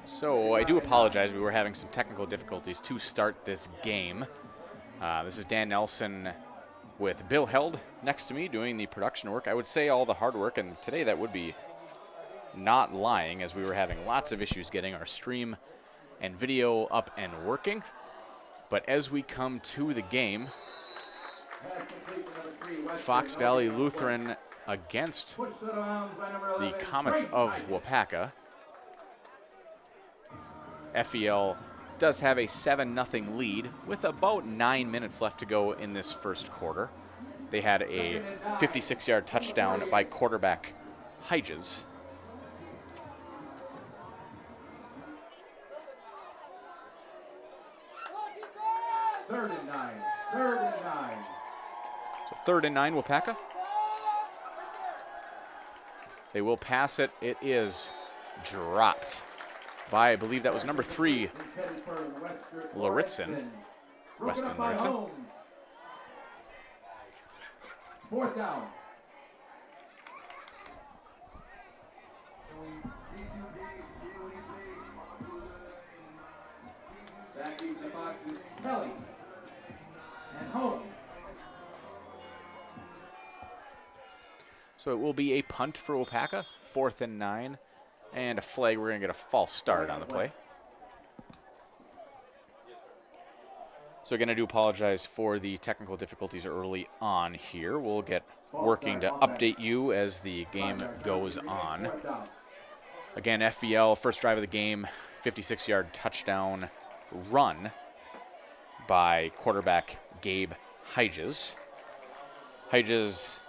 So I do apologize. We were having some technical difficulties to start this game. This is Dan Nelson with Bill Held next to me doing the production work. I would say all the hard work, and today that would be not lying, as we were having lots of issues getting our stream and video up and working. But as we come to the game, Fox Valley Lutheran against the Comets of Waupaca. FEL does have a 7-0 lead with about 9 minutes left to go in this first quarter. They had a 56-yard touchdown by quarterback Hedges. Third and nine. So 3rd and 9, Waupaca. They will pass it. It is dropped by, I believe that was number 3, Weston Laritzen. 4th down. Back into the boxes, Kelly and Holmes. So it will be a punt for Waupaca, 4th and 9, and a flag. We're going to get a false start on the play. So again, I do apologize for the technical difficulties early on here. We'll get working to update you as the game goes on. Again, FVL, first drive of the game, 56-yard touchdown run by quarterback Gabe Hedges. Hedges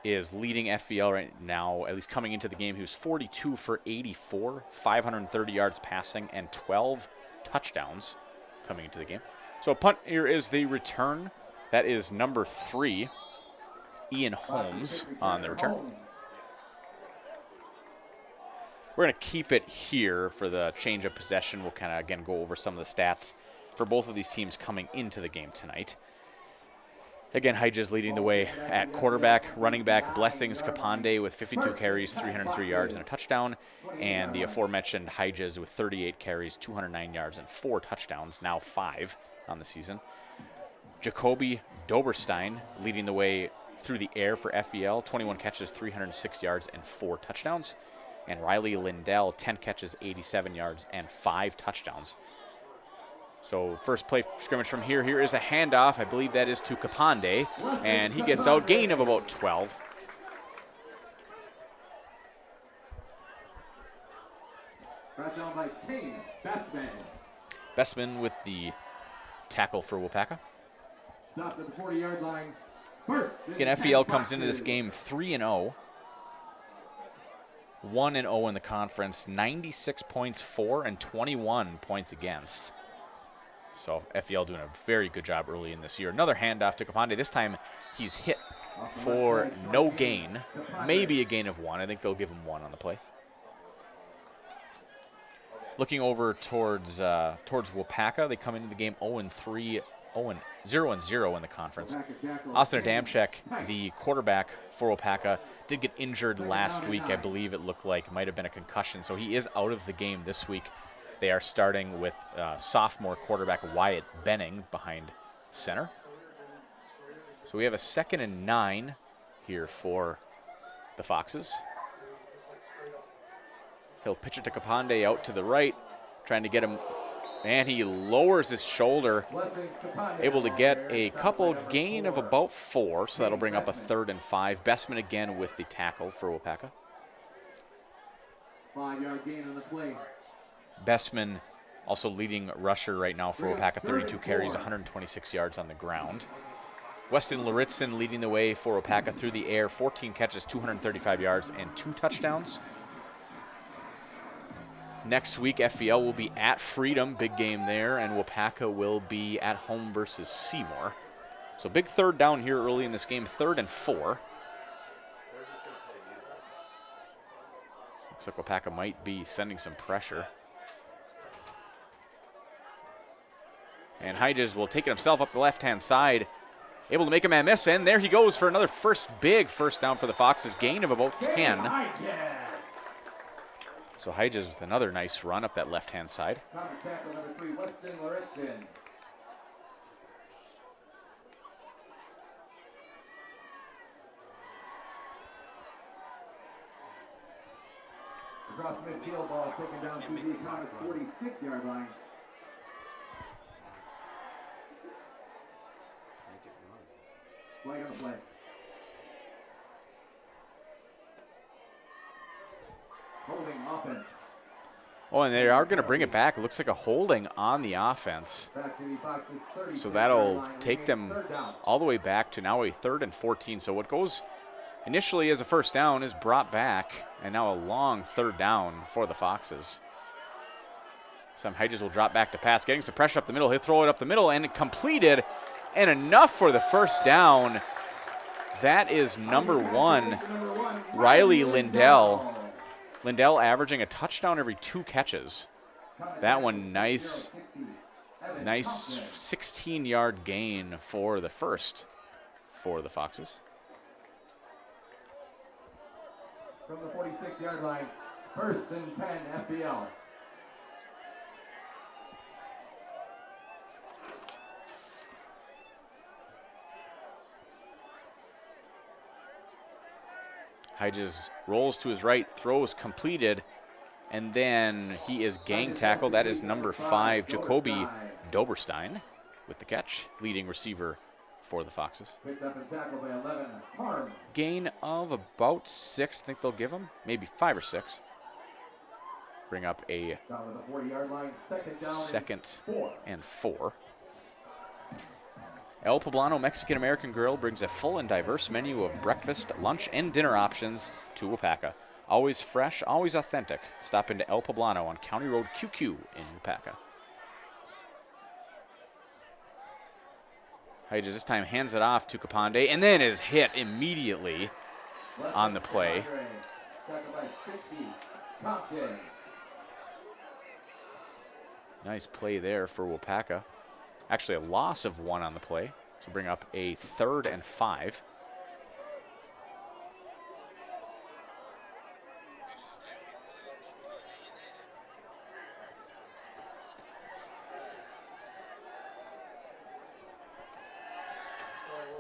is leading FVL right now, at least coming into the game. He was 42 for 84, 530 yards passing, and 12 touchdowns coming into the game. So a punt here is the return. That is number 3, Ian Holmes on the return. We're going to keep it here for the change of possession. We'll kind of, again, go over some of the stats for both of these teams coming into the game tonight. Again, Hedges leading the way at quarterback. Running back, Blessings Kapande with 52 carries, 303 yards, and a touchdown. And the aforementioned Hedges with 38 carries, 209 yards, and 4 touchdowns, now 5 on the season. Jacoby Doberstein leading the way through the air for FEL, 21 catches, 306 yards, and 4 touchdowns. And Riley Lindell, 10 catches, 87 yards, and 5 touchdowns. So first play scrimmage from here. Here is a handoff. I believe that is to Kapande, and he gets out, gain of about 12. Brought down by Kane Bestman. Bestman with the tackle for Waupaca. Stopped at the 40-yard line. First. Again, FEL comes into this game 3-0. 1-0 in the conference, 96 points for and 21 points against. So FEL doing a very good job early in this year. Another handoff to Kapande. This time he's hit for no gain, maybe a gain of 1. I think they'll give him 1 on the play. Looking over towards Waupaca, they come into the game 0-3, 0-0 in the conference. Austin Adamczyk, the quarterback for Waupaca, did get injured last week. I believe it looked like might have been a concussion, so he is out of the game this week. They are starting with sophomore quarterback Wyatt Benning behind center. So we have a 2nd and 9 here for the Foxes. He'll pitch it to Kapande out to the right, trying to get him, and he lowers his shoulder, able to get a couple gain of about 4, so that'll bring up a 3rd and 5. Bestman again with the tackle for Waupaca. 5-yard gain on the play. Bestman also leading rusher right now for Waupaca, 32 carries, 126 yards on the ground. Weston Laritzen leading the way for Waupaca through the air, 14 catches, 235 yards, and 2 touchdowns. Next week, FVL will be at Freedom, big game there, and Waupaca will be at home versus Seymour. So big 3rd down here early in this game, 3rd and 4. Looks like Waupaca might be sending some pressure. And Hedges will take it himself up the left-hand side, able to make a man miss, and there he goes for another big first down for the Foxes, gain of about 10. So Hedges with another nice run up that left-hand side. Counter tackle number 3, Weston Loritzen. Across midfield, ball taken down to the Comets 46-yard line. Flag on the play. Holding offense. Oh, and they are going to bring it back. It looks like a holding on the offense. Back to the Foxes 30. So that'll take them all the way back to now a 3rd and 14. So what goes initially as a first down is brought back, and now a long 3rd down for the Foxes. Some Hedges will drop back to pass, getting some pressure up the middle. He'll throw it up the middle, and it completed, and enough for the first down. That is number 1, Riley Lindell. Lindell averaging a touchdown every 2 catches. That one nice 16-yard gain for the first for the Foxes. From the 46-yard line, 1st and 10 FBL. Hedges rolls to his right, throws completed, and then he is gang tackled. That is number 5, Jacoby Doberstein with the catch, leading receiver for the Foxes. Picked up and tackled by 11, Harm. Gain of about 6, I think they'll give him, maybe 5 or 6. Bring up a Down to the 40-yard line, 2nd down 2nd and 4. El Poblano Mexican-American Grill brings a full and diverse menu of breakfast, lunch, and dinner options to Waupaca. Always fresh, always authentic. Stop into El Poblano on County Road QQ in Waupaca. Hedges this time hands it off to Kapande, and then is hit immediately on the play. Nice play there for Waupaca. Actually, a loss of 1 on the play. So bring up a 3rd and 5.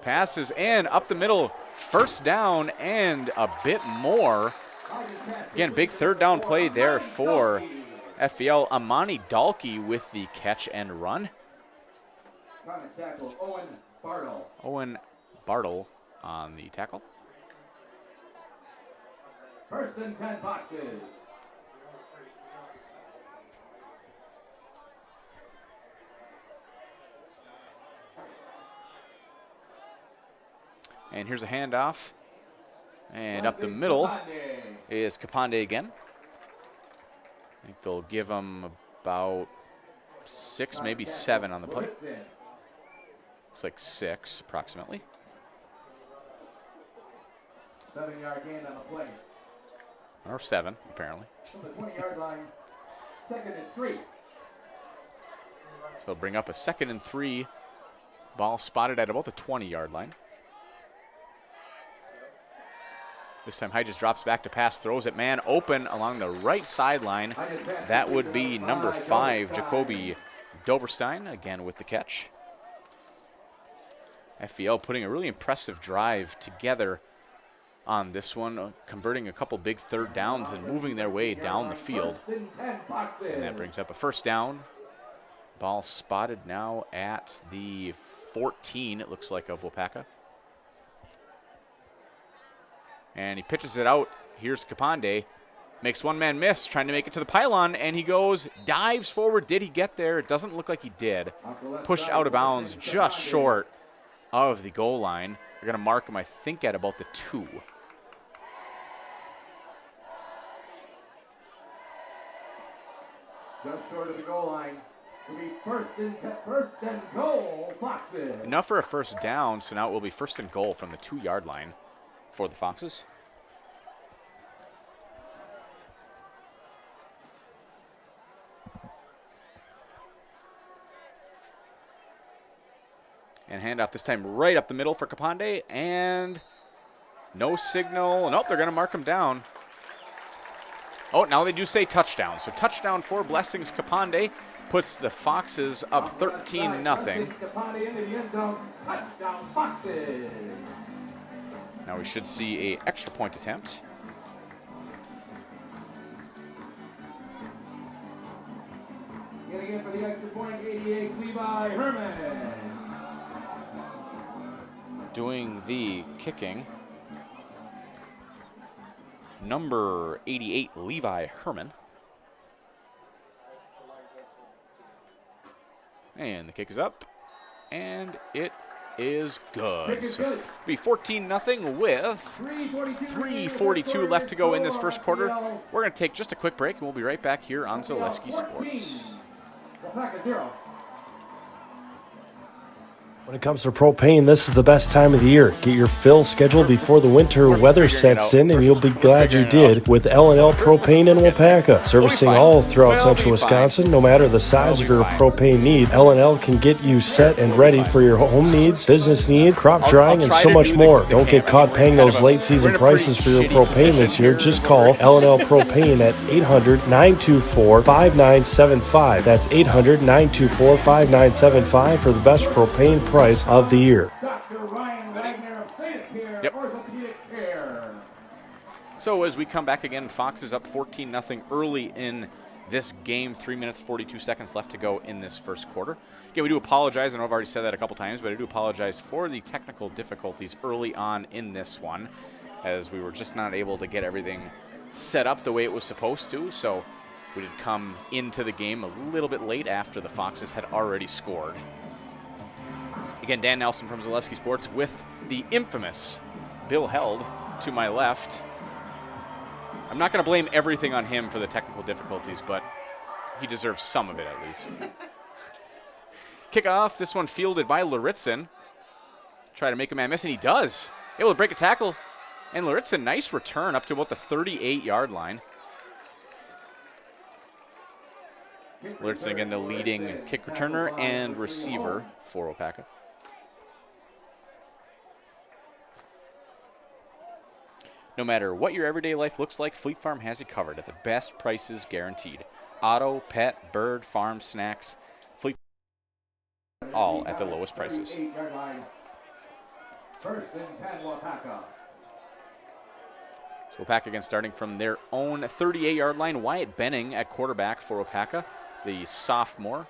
Passes and up the middle. 1st down and a bit more. Again, big 3rd down play there for FPL. Amani Dalkey with the catch and run. Tackle, Owen Bartle. Owen Bartle on the tackle. 1st and 10 Foxes. And here's a handoff. And up the middle is Kapande again. I think they'll give him about 6, maybe 7 on the play. Looks like 6, approximately. 7-yard gain on the play. Or 7, apparently. From the 20-yard line, 2nd and 3. So bring up a 2nd and 3. Ball spotted at about the 20-yard line. This time Hedges drops back to pass, throws it man open along the right sideline. That would be number 5, Jacoby Doberstein, again with the catch. FVL putting a really impressive drive together on this one, converting a couple big 3rd downs and moving their way down the field. And that brings up a 1st down. Ball spotted now at the 14, it looks like, of Waupaca. And he pitches it out. Here's Kapande. Makes one man miss, trying to make it to the pylon, and he goes, dives forward. Did he get there? It doesn't look like he did. Pushed out of bounds just short of the goal line. They're going to mark him, I think, at about the 2. Just short of the goal line. Will be 1st and goal, Foxes. Enough for a 1st down, so now it will be 1st and goal from the 2-yard line for the Foxes. And handoff this time right up the middle for Kapande, and no signal. Nope, they're going to mark him down. Oh, now they do say touchdown. So touchdown for Blessings Kapande puts the Foxes up 13-0. Kapande into the end zone. Touchdown Foxes. Now we should see a extra point attempt. Getting in for the extra point, 88, Levi Herman. Doing the kicking, number 88, Levi Herman. And the kick is up, and it is good. So it'll be 14-0 with 3:42 left to go in this first quarter. We're going to take just a quick break, and we'll be right back here on Zaleski Sports. Waupaca 0. When it comes to propane, this is the best time of the year. Get your fill scheduled before the winter weather sets in, and you'll be glad you did with L&L Propane in Waupaca. Servicing all throughout central Wisconsin, no matter the size of your propane need, L&L can get you set and ready for your home needs, business needs, crop drying, and so much more. Don't get caught paying those late season prices for your propane this year. Just call L&L Propane at 800-924-5975. That's 800-924-5975 for the best propane price of the year. Dr. Ryan Wagner of Care, Orthopedic Care. So as we come back again, Foxes up 14-0 early in this game. 3 minutes, 42 seconds left to go in this first quarter. Again, we do apologize, and I've already said that a couple times, but I do apologize for the technical difficulties early on in this one, as we were just not able to get everything set up the way it was supposed to. So we did come into the game a little bit late after the Foxes had already scored. Again, Dan Nelson from Zaleski Sports with the infamous Bill Held to my left. I'm not going to blame everything on him for the technical difficulties, but he deserves some of it at least. Kickoff, this one fielded by Luritzen. Try to make a man miss, and he does. Able to break a tackle. And Luritzen, nice return up to about the 38-yard line. Luritzen, again, the leading kick returner and receiver for Waupaca. No matter what your everyday life looks like, Fleet Farm has you covered at the best prices guaranteed. Auto, pet, bird, farm, snacks, Fleet Farm, all at the lowest prices. First and 10, Waupaca. So Waupaca again starting from their own 38-yard line. Wyatt Benning at quarterback for Waupaca, the sophomore.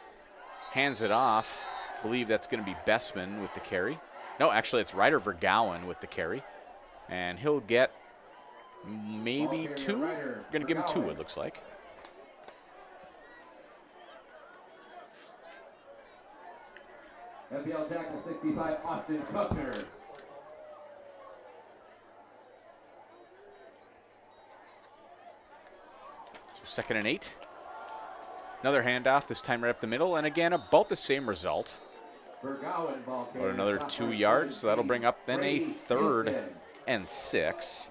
Hands it off. I believe that's going to be Bessman with the carry. No, actually it's Ryder Vergowen with the carry. And he'll get maybe two. Going to give him two, it looks like. FPL tackle 65, Austin Kupner. So 2nd and 8. Another handoff, this time right up the middle, and again about the same result. About another 2 yards, so that'll bring up then a 3rd and 6.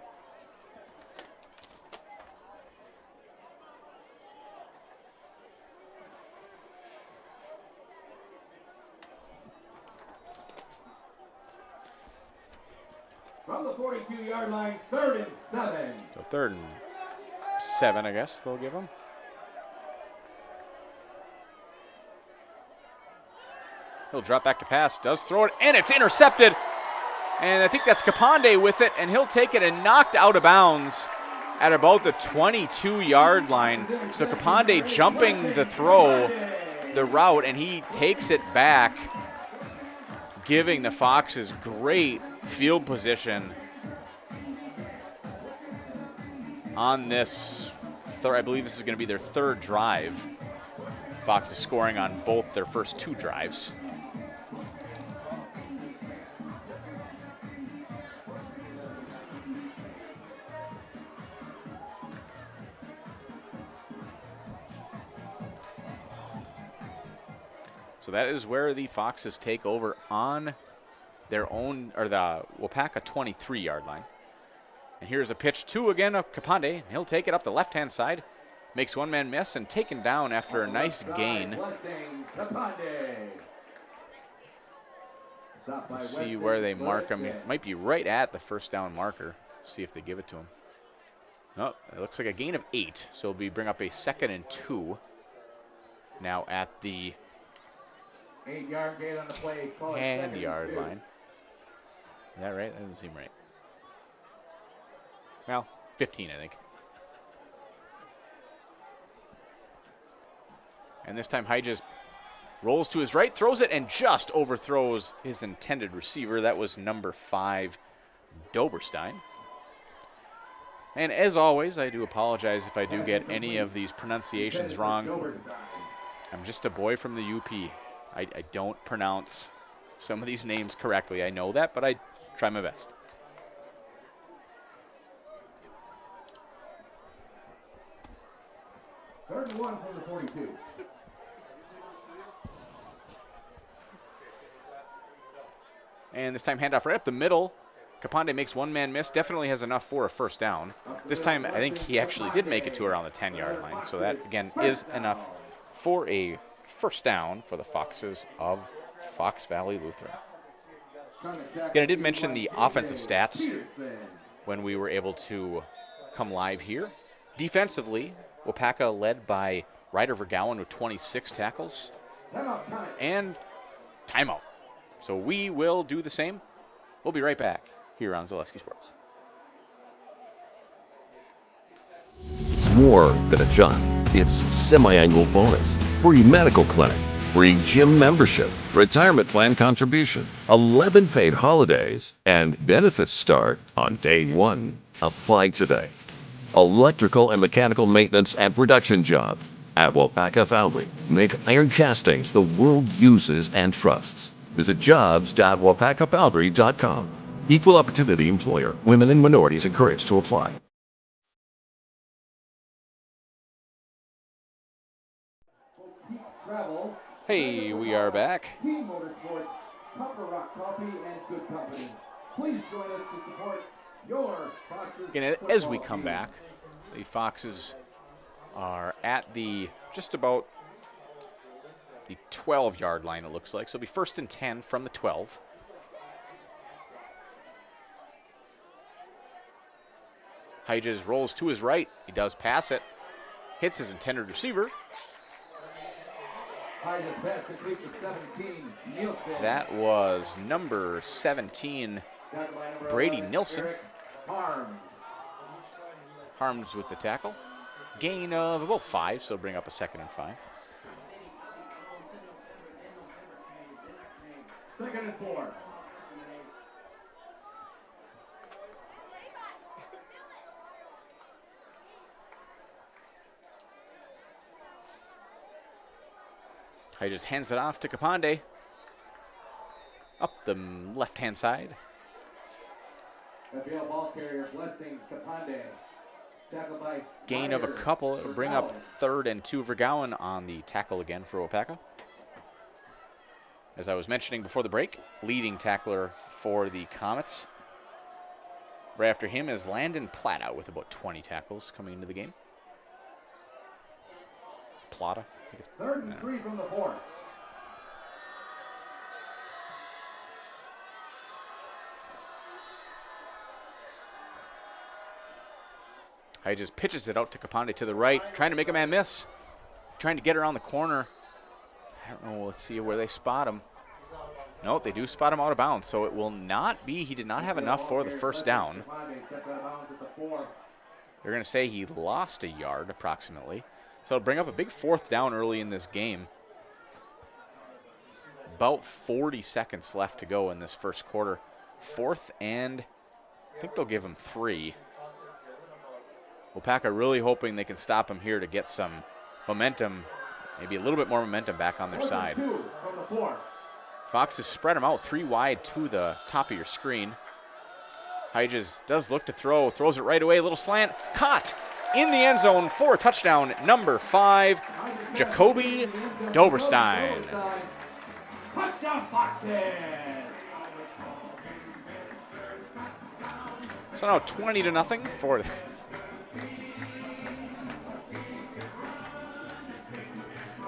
From the 42-yard line, 3rd and 7. So 3rd and 7, I guess they'll give him. He'll drop back to pass, does throw it, and it's intercepted. And I think that's Kapande with it, and he'll take it and knocked out of bounds at about the 22-yard line. So Kapande jumping the throw, the route, and he takes it back, giving the Foxes great field position on this I believe this is going to be their 3rd drive. Foxes scoring on both their first 2 drives. So that is where the Foxes take over on their own, or the Waupaca 23-yard line. And here's a pitch to again of Kapande. He'll take it up the left-hand side. Makes one man miss and taken down after a nice gain. Let's see where they mark him. It might be right at the 1st down marker. See if they give it to him. Oh, it looks like a gain of 8, so it'll be bring up a 2nd and 2. Now at the 8-yard gain on the play. Call it 10-yard 2nd and 2. line. Is that right? That doesn't seem right. Well, 15, I think. And this time Hyges rolls to his right, throws it, and just overthrows his intended receiver. That was number 5, Doberstein. And as always, I do apologize if I do get any of these pronunciations wrong. I'm just a boy from the UP. I don't pronounce some of these names correctly. I know that, but I try my best. Third and 1 from the 42. And this time handoff right up the middle. Kapande makes one-man miss, definitely has enough for a first down. This time I think he actually did make it to around the 10-yard line, so that again is enough for a first down for the Foxes of Fox Valley Lutheran. Again, I did mention the offensive stats when we were able to come live here. Defensively, Waupaca led by Ryder Vergowan with 26 tackles and timeout. So we will do the same. We'll be right back here on Zaleski Sports. It's more than a job. It's semi-annual bonus, free medical clinic, free gym membership, retirement plan contribution, 11 paid holidays, and benefits start on day 1. Apply today. Electrical and mechanical maintenance and production job at Waupaca Foundry. Make iron castings the world uses and trusts. Visit jobs.waupacafoundry.com. Equal opportunity employer. Women and minorities encouraged to apply. Travel. Hey, we are back. Team Motorsports, Copper Rock Coffee, and Good Company. Please join us to support your Foxes. Again, as we come back, the Foxes are at the just about the 12-yard line, it looks like. So it'll be 1st and 10 from the 12. Hyges rolls to his right. He does pass it. Hits his intended receiver. Hyges pass complete to 17, Nielsen. That was number 17, Brady Nilsson. Harms with the tackle. Gain of about 5, so bring up a 2nd and 5. 2nd and 4. He just hands it off to Kapande. Up the left-hand side. FPL ball carrier, Blessings, Kapande. Tackled by Gain of a couple. It'll bring up 3rd and 2. Vergowan on the tackle again for Waupaca. As I was mentioning before the break, leading tackler for the Comets. Right after him is Landon Plata with about 20 tackles coming into the game. Plata. 3rd and 3 from the 4. He just pitches it out to Kapande to the right, trying to make a man miss. Trying to get around the corner. I don't know, let's see where they spot him. No, they do spot him out of bounds, so it will not be, he did not have enough for the first down. They're going to say he lost a yard approximately. So it'll bring up a big 4th down early in this game. About 40 seconds left to go in this first quarter. 4th and I think they'll give him 3. Waupaca really hoping they can stop him here to get some momentum, maybe a little bit more momentum back on their side. Foxes spread him out 3 wide to the top of your screen. Hyges does look to throw, throws it right away, a little slant, caught in the end zone for a touchdown, number 5, Jacoby Doberstein. Touchdown, Foxes! So now 20-0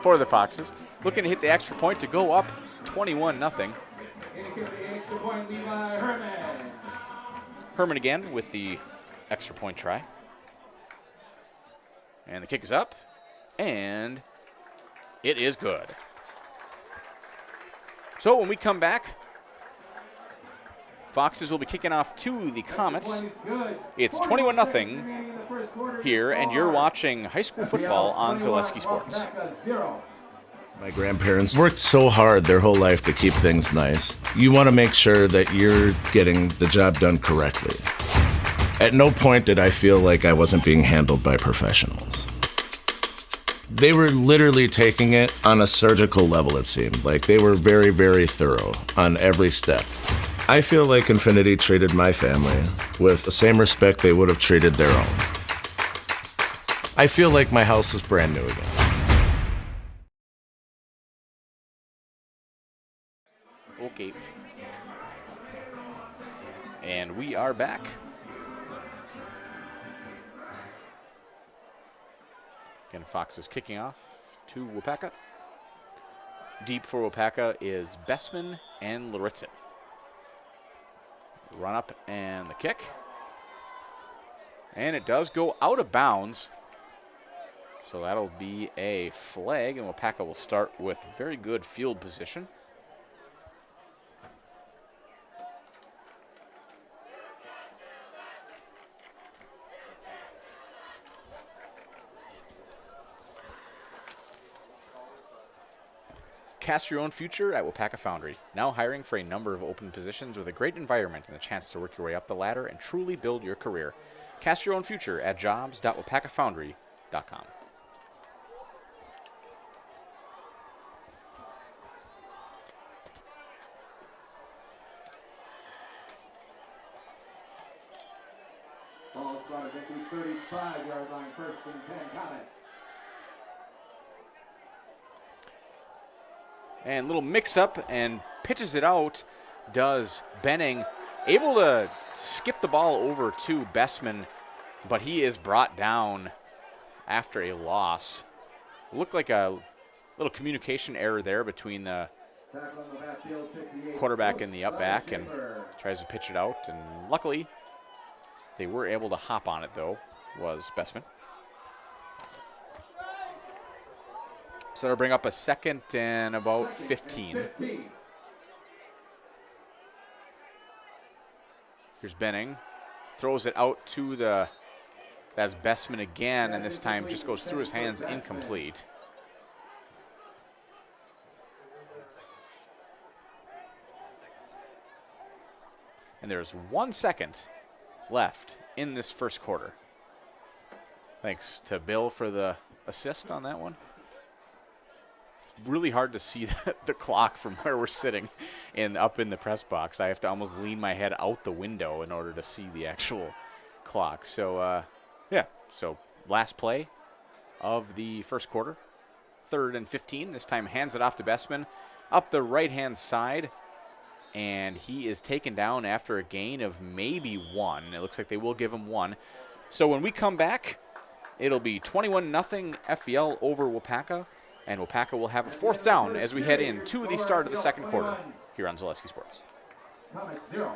for the Foxes. Looking to hit the extra point to go up 21-0. Herman again with the extra point try. And the kick is up, and it is good. So when we come back, Foxes will be kicking off to the Comets. It's 21-0 here, and you're watching high school football on Zaleski Sports. My grandparents worked so hard their whole life to keep things nice. You want to make sure that you're getting the job done correctly. At no point did I feel like I wasn't being handled by professionals. They were literally taking it on a surgical level, it seemed. Like they were very, very thorough on every step. I feel like Infinity treated my family with the same respect they would have treated their own. I feel like my house is brand new again. Okay. And we are back. Again, Fox is kicking off to Waupaca. Deep for Waupaca is Bessman and Laritzit. Run up and the kick. And it does go out of bounds. So that'll be a flag, and Waupaca will start with very good field position. Cast your own future at Waupaca Foundry. Now hiring for a number of open positions with a great environment and the chance to work your way up the ladder and truly build your career. Cast your own future at jobs.waupacafoundry.com. Ball slotted into 35-yard line, 1st and 10 Comets. And little mix-up and pitches it out does Benning. Able to skip the ball over to Bessman, but he is brought down after a loss. Looked like a little communication error there between the quarterback and the up back, and tries to pitch it out. And luckily, they were able to hop on it, though, was Bessman. So that'll bring up a 2nd and about 15. Here's Benning. Throws it out to that's Bessman again, and this time just goes through his hands, incomplete. And there's 1 second left in this first quarter. Thanks to Bill for the assist on that one. It's really hard to see the clock from where we're sitting up in the press box. I have to almost lean my head out the window in order to see the actual clock. So, yeah, so last play of the first quarter, 3rd and 15. This time hands it off to Bessman up the right-hand side, and he is taken down after a gain of maybe 1. It looks like they will give him 1. So when we come back, it'll be 21-0 FVL over Waupaca. And Waupaca will have a 4th down as we head into the start of the second quarter here on Zaleski Sports. Comets 0.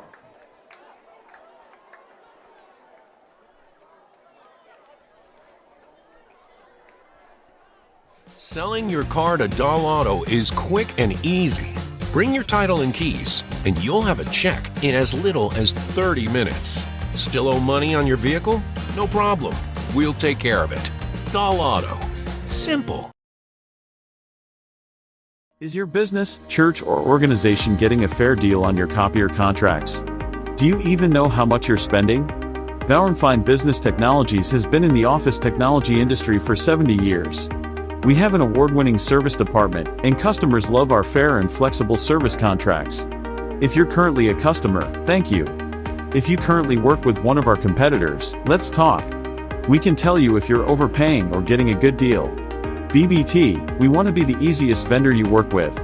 Selling your car to Doll Auto is quick and easy. Bring your title and keys, and you'll have a check in as little as 30 minutes. Still owe money on your vehicle? No problem. We'll take care of it. Doll Auto. Simple. Is your business, church, or organization getting a fair deal on your copier contracts? Do you even know how much you're spending? Bauernfeind Business Technologies has been in the office technology industry for 70 years. We have an award-winning service department, and customers love our fair and flexible service contracts. If you're currently a customer, thank you. If you currently work with one of our competitors, let's talk. We can tell you if you're overpaying or getting a good deal. BBT, we want to be the easiest vendor you work with.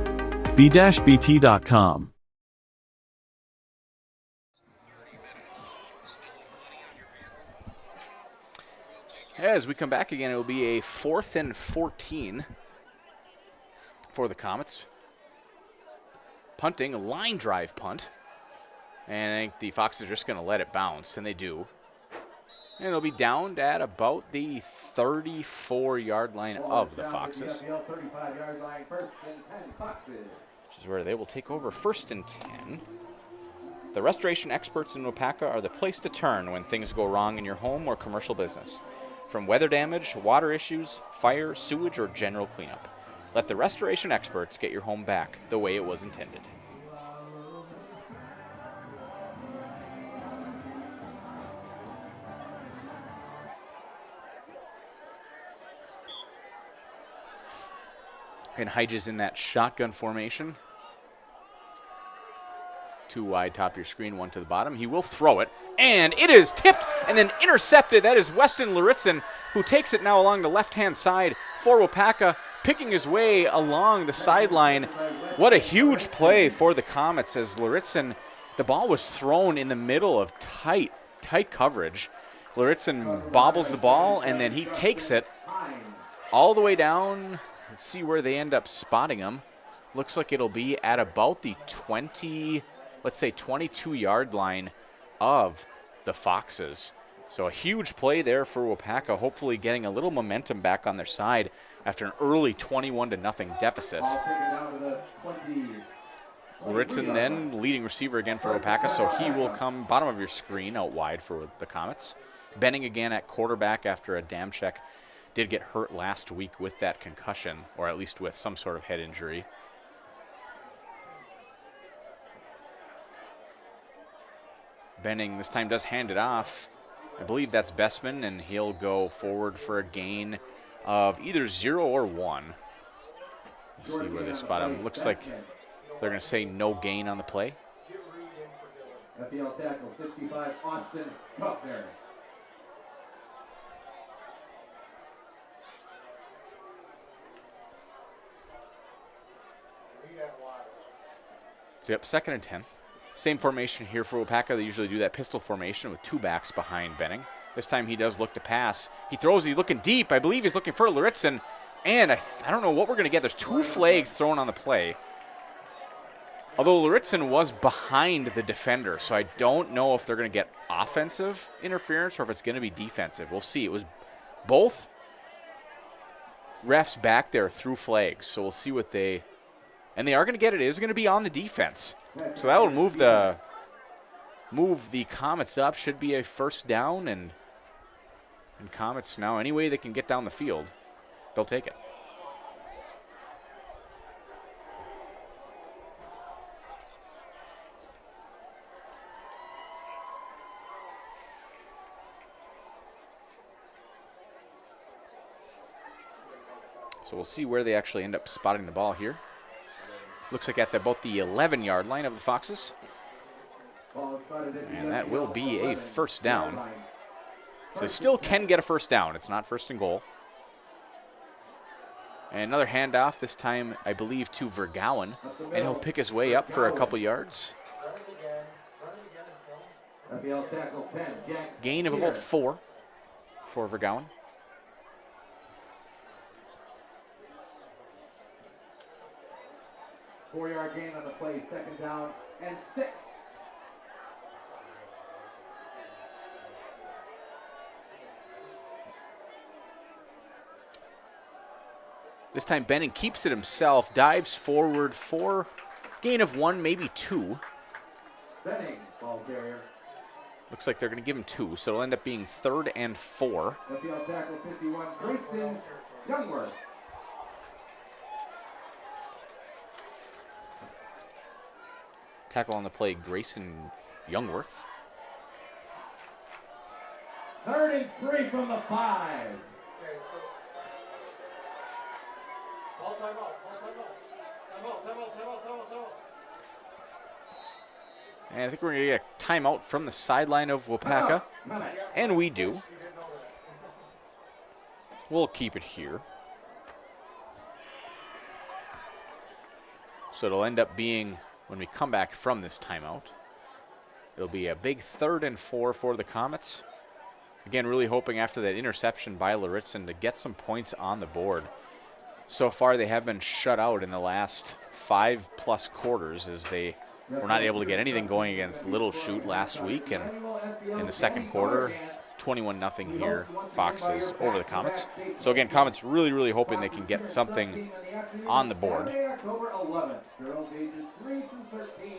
b-bt.com. As we come back again, it will be a 4th and 14 for the Comets. Punting, a line drive punt. And I think the Foxes are just going to let it bounce, and they do. And it'll be downed at about the 34-yard line of the Foxes. 35-yard line, 1st and 10 Foxes. Which is where they will take over 1st and 10. The restoration experts in Waupaca are the place to turn when things go wrong in your home or commercial business. From weather damage, water issues, fire, sewage, or general cleanup. Let the restoration experts get your home back the way it was intended. And Hedges in that shotgun formation. 2 wide, top of your screen, 1 to the bottom. He will throw it, and it is tipped and then intercepted. That is Weston Lauritzen, who takes it now along the left-hand side for Waupaca, picking his way along the sideline. What a huge play for the Comets as Lauritzen, the ball was thrown in the middle of tight coverage. Lauritzen bobbles the ball, and then he takes it all the way down. Let's see where they end up spotting him. Looks like it'll be at about the 22-yard line of the Foxes. So a huge play there for Waupaca, hopefully getting a little momentum back on their side after an early 21-0 deficit. Lauritzen then leading receiver again for Waupaca, so he will come bottom of your screen out wide for the Comets. Benning again at quarterback after Adamczyk did get hurt last week with that concussion, or at least with some sort of head injury. Benning this time does hand it off. I believe that's Bessman, and he'll go forward for a gain of either 0 or 1. Let's see where they spot him. Looks like they're going to say no gain on the play. FPL tackle 65, Austin Kapande. So, yep, 2nd and 10. Same formation here for Waupaca. They usually do that pistol formation with 2 backs behind Benning. This time he does look to pass. He throws, he's looking deep. I believe he's looking for Lauritzen. And I don't know what we're going to get. There's 2 flags thrown on the play. Although Lauritzen was behind the defender, so I don't know if they're going to get offensive interference or if it's going to be defensive. We'll see. It was both refs back there threw flags, so we'll see what they... And they are going to get it. It is going to be on the defense. So that will move the Comets up. Should be a 1st down, and Comets now, any way they can get down the field, they'll take it. So we'll see where they actually end up spotting the ball here. Looks like at about the 11-yard line of the Foxes. And that will be a 1st down. So they still can get a 1st down. It's not 1st and goal. And another handoff, this time I believe to Vergouwen. And he'll pick his way up for a couple yards. Gain of about 4 for Vergouwen. Four-yard gain on the play, 2nd down and 6. This time Benning keeps it himself, dives forward for gain of 1, maybe 2. Benning, ball carrier. Looks like they're going to give him 2, so it'll end up being 3rd and 4. FPL tackle 51, Grayson Youngworth. Tackle on the play, Grayson Youngworth. 3rd and 3 from the 5. Okay, so call timeout. And I think we're going to get a timeout from the sideline of Waupaca. And we do. We'll keep it here. So it'll end up being, when we come back from this timeout, it'll be a big 3rd and 4 for the Comets. Again, really hoping after that interception by Lauritzen to get some points on the board. So far, they have been shut out in the last 5+ quarters as they were not able to get anything going against Little Shoot last week. And in the 2nd quarter, 21-0 here, Foxes over the Comets. So again, Comets really, really hoping they can get something on the board. Saturday, October 11th. Girls ages 3 through 13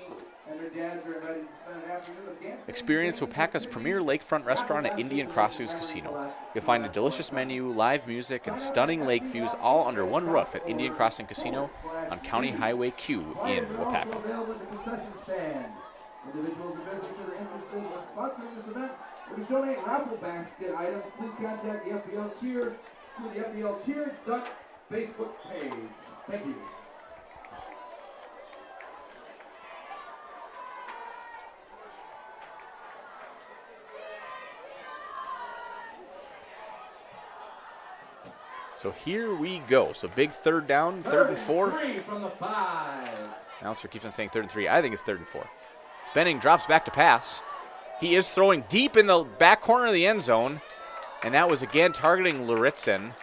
and their dads are invited to spend an afternoon of dancing. Experience Waupaca's premier lakefront restaurant at Indian Crossings Casino. You'll find a delicious menu, live music, and stunning lake views all under one roof at Indian Crossing Casino on County Highway Q in Waupaca. Available at the concession stand. Individuals and businesses interested in sponsoring this event or to donate raffle basket items, please contact the FPL Cheer through the FPL Cheers Facebook page. Thank you. So here we go. So big third down, 3rd and 4. 3 from the 5. Announcer keeps on saying 3rd and 3. I think it's 3rd and 4. Benning drops back to pass. He is throwing deep in the back corner of the end zone. And that was again targeting Luritzen.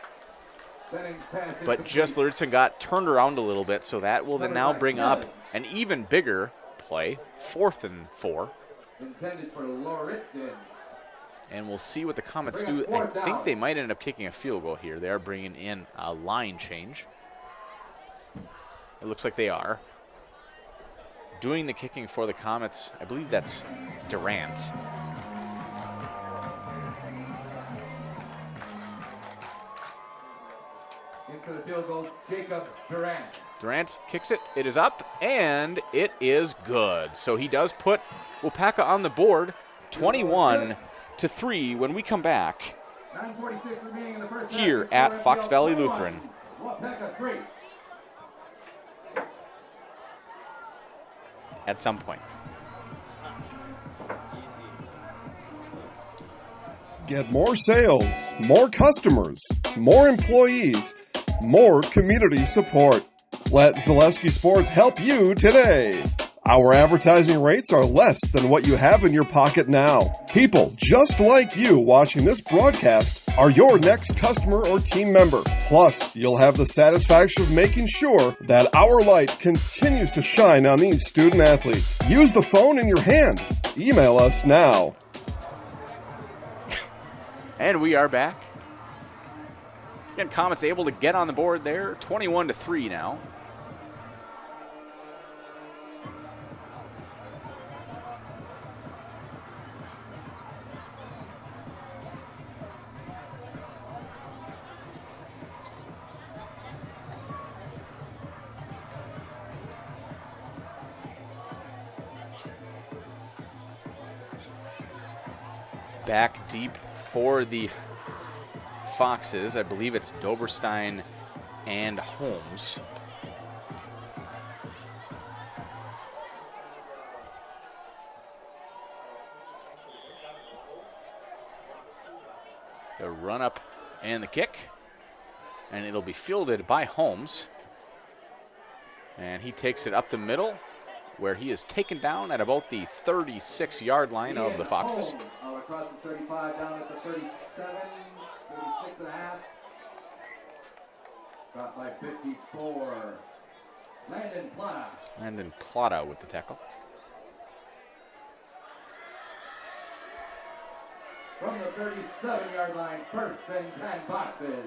But just Luritzen got turned around a little bit. So that will then now bring up an even bigger play. 4th and 4. Intended for Luritzen. And we'll see what the Comets do. I think they might end up kicking a field goal here. They are bringing in a line change. It looks like they are. Doing the kicking for the Comets, I believe that's Durant. In for the field goal, Jacob Durant. Durant kicks it. It is up, and it is good. So he does put Waupaca on the board, 21-3 when we come back 9:46 remaining in the first half. here at Fox Valley Lutheran. Waupaca 3. At some point. Get more sales, more customers, more employees, more community support. Let Zaleski Sports help you today. Our advertising rates are less than what you have in your pocket now. People just like you watching this broadcast are your next customer or team member. Plus, you'll have the satisfaction of making sure that our light continues to shine on these student athletes. Use the phone in your hand. Email us now. And we are back. Again, Comets able to get on the board there, 21-3 now. Back deep for the Foxes. I believe it's Doberstein and Holmes. The run up and the kick. And it'll be fielded by Holmes. And he takes it up the middle, where he is taken down at about the 36-yard line of the Foxes. Across the 35, down at the 37, 36 and a half. Dropped by 54. Landon Plata. Landon Plata with the tackle. From the 37-yard line, 1st and 10 Foxes.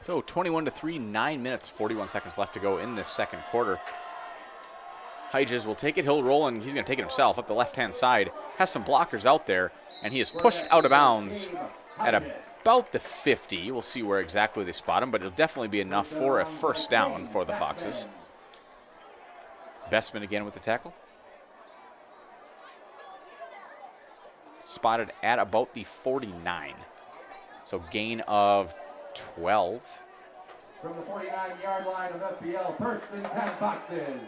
So 21-3, 9 minutes, 41 seconds left to go in this second quarter. Hedges will take it, he'll roll, and he's going to take it himself up the left-hand side. Has some blockers out there, and he is pushed out of bounds at about the 50. We'll see where exactly they spot him, but it'll definitely be enough for a first down for the Foxes. Bestman again with the tackle. Spotted at about the 49. So gain of 12. From the 49-yard line of FPL, 1st and 10 Foxes.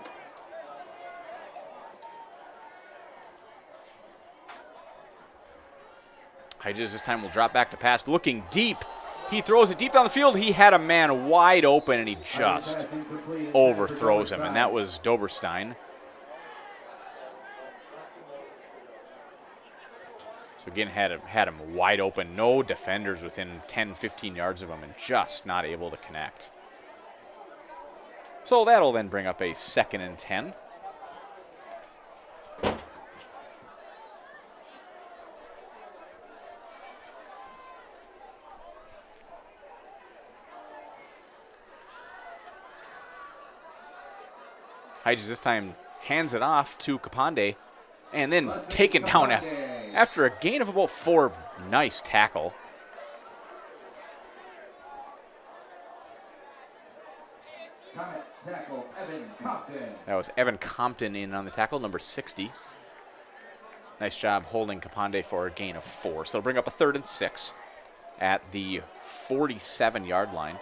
Hedges this time will drop back to pass, looking deep. He throws it deep down the field. He had a man wide open, and he just overthrows him, and that was Doberstein. So again, had him wide open. No defenders within 10, 15 yards of him, and just not able to connect. So that'll then bring up a 2nd and 10. Hyges this time hands it off to Kapande and then taken down after a gain of about 4. Nice tackle. Tackle, Evan Compton. That was Evan Compton in on the tackle, number 60. Nice job holding Kapande for a gain of 4. So it'll bring up a 3rd and 6 at the 47-yard line.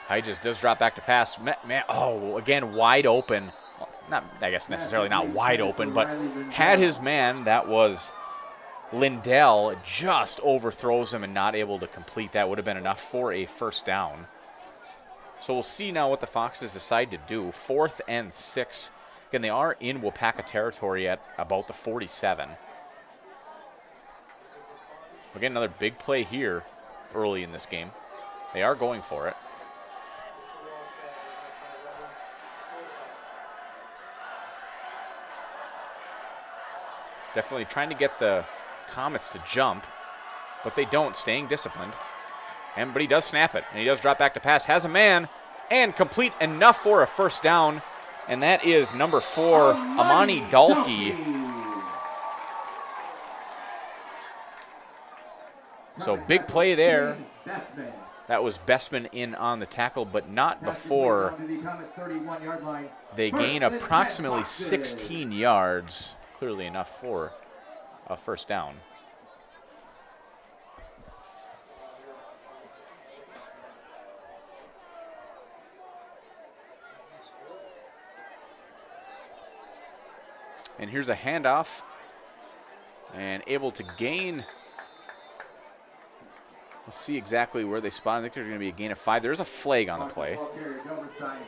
Hyges does drop back to pass. Oh, again, wide open. Well, not, I guess necessarily not wide open, but had his man, that was Lindell, just overthrows him and not able to complete. That would have been enough for a first down. So we'll see now what the Foxes decide to do. 4th and 6. Again, they are in Waupaca territory at about the 47. Again, another big play here early in this game. They are going for it. Definitely trying to get the Comets to jump, but they don't, staying disciplined. But he does snap it, and he does drop back to pass, has a man, and complete enough for a first down, and that is number 4, Amani Dalkey. So big play there. That was Bestman in on the tackle, but not before they gain approximately 16 yards. Clearly enough for a first down. And here's a handoff, and able to gain. Let's see exactly where they spot. I think there's going to be a gain of 5. There's a flag on the play,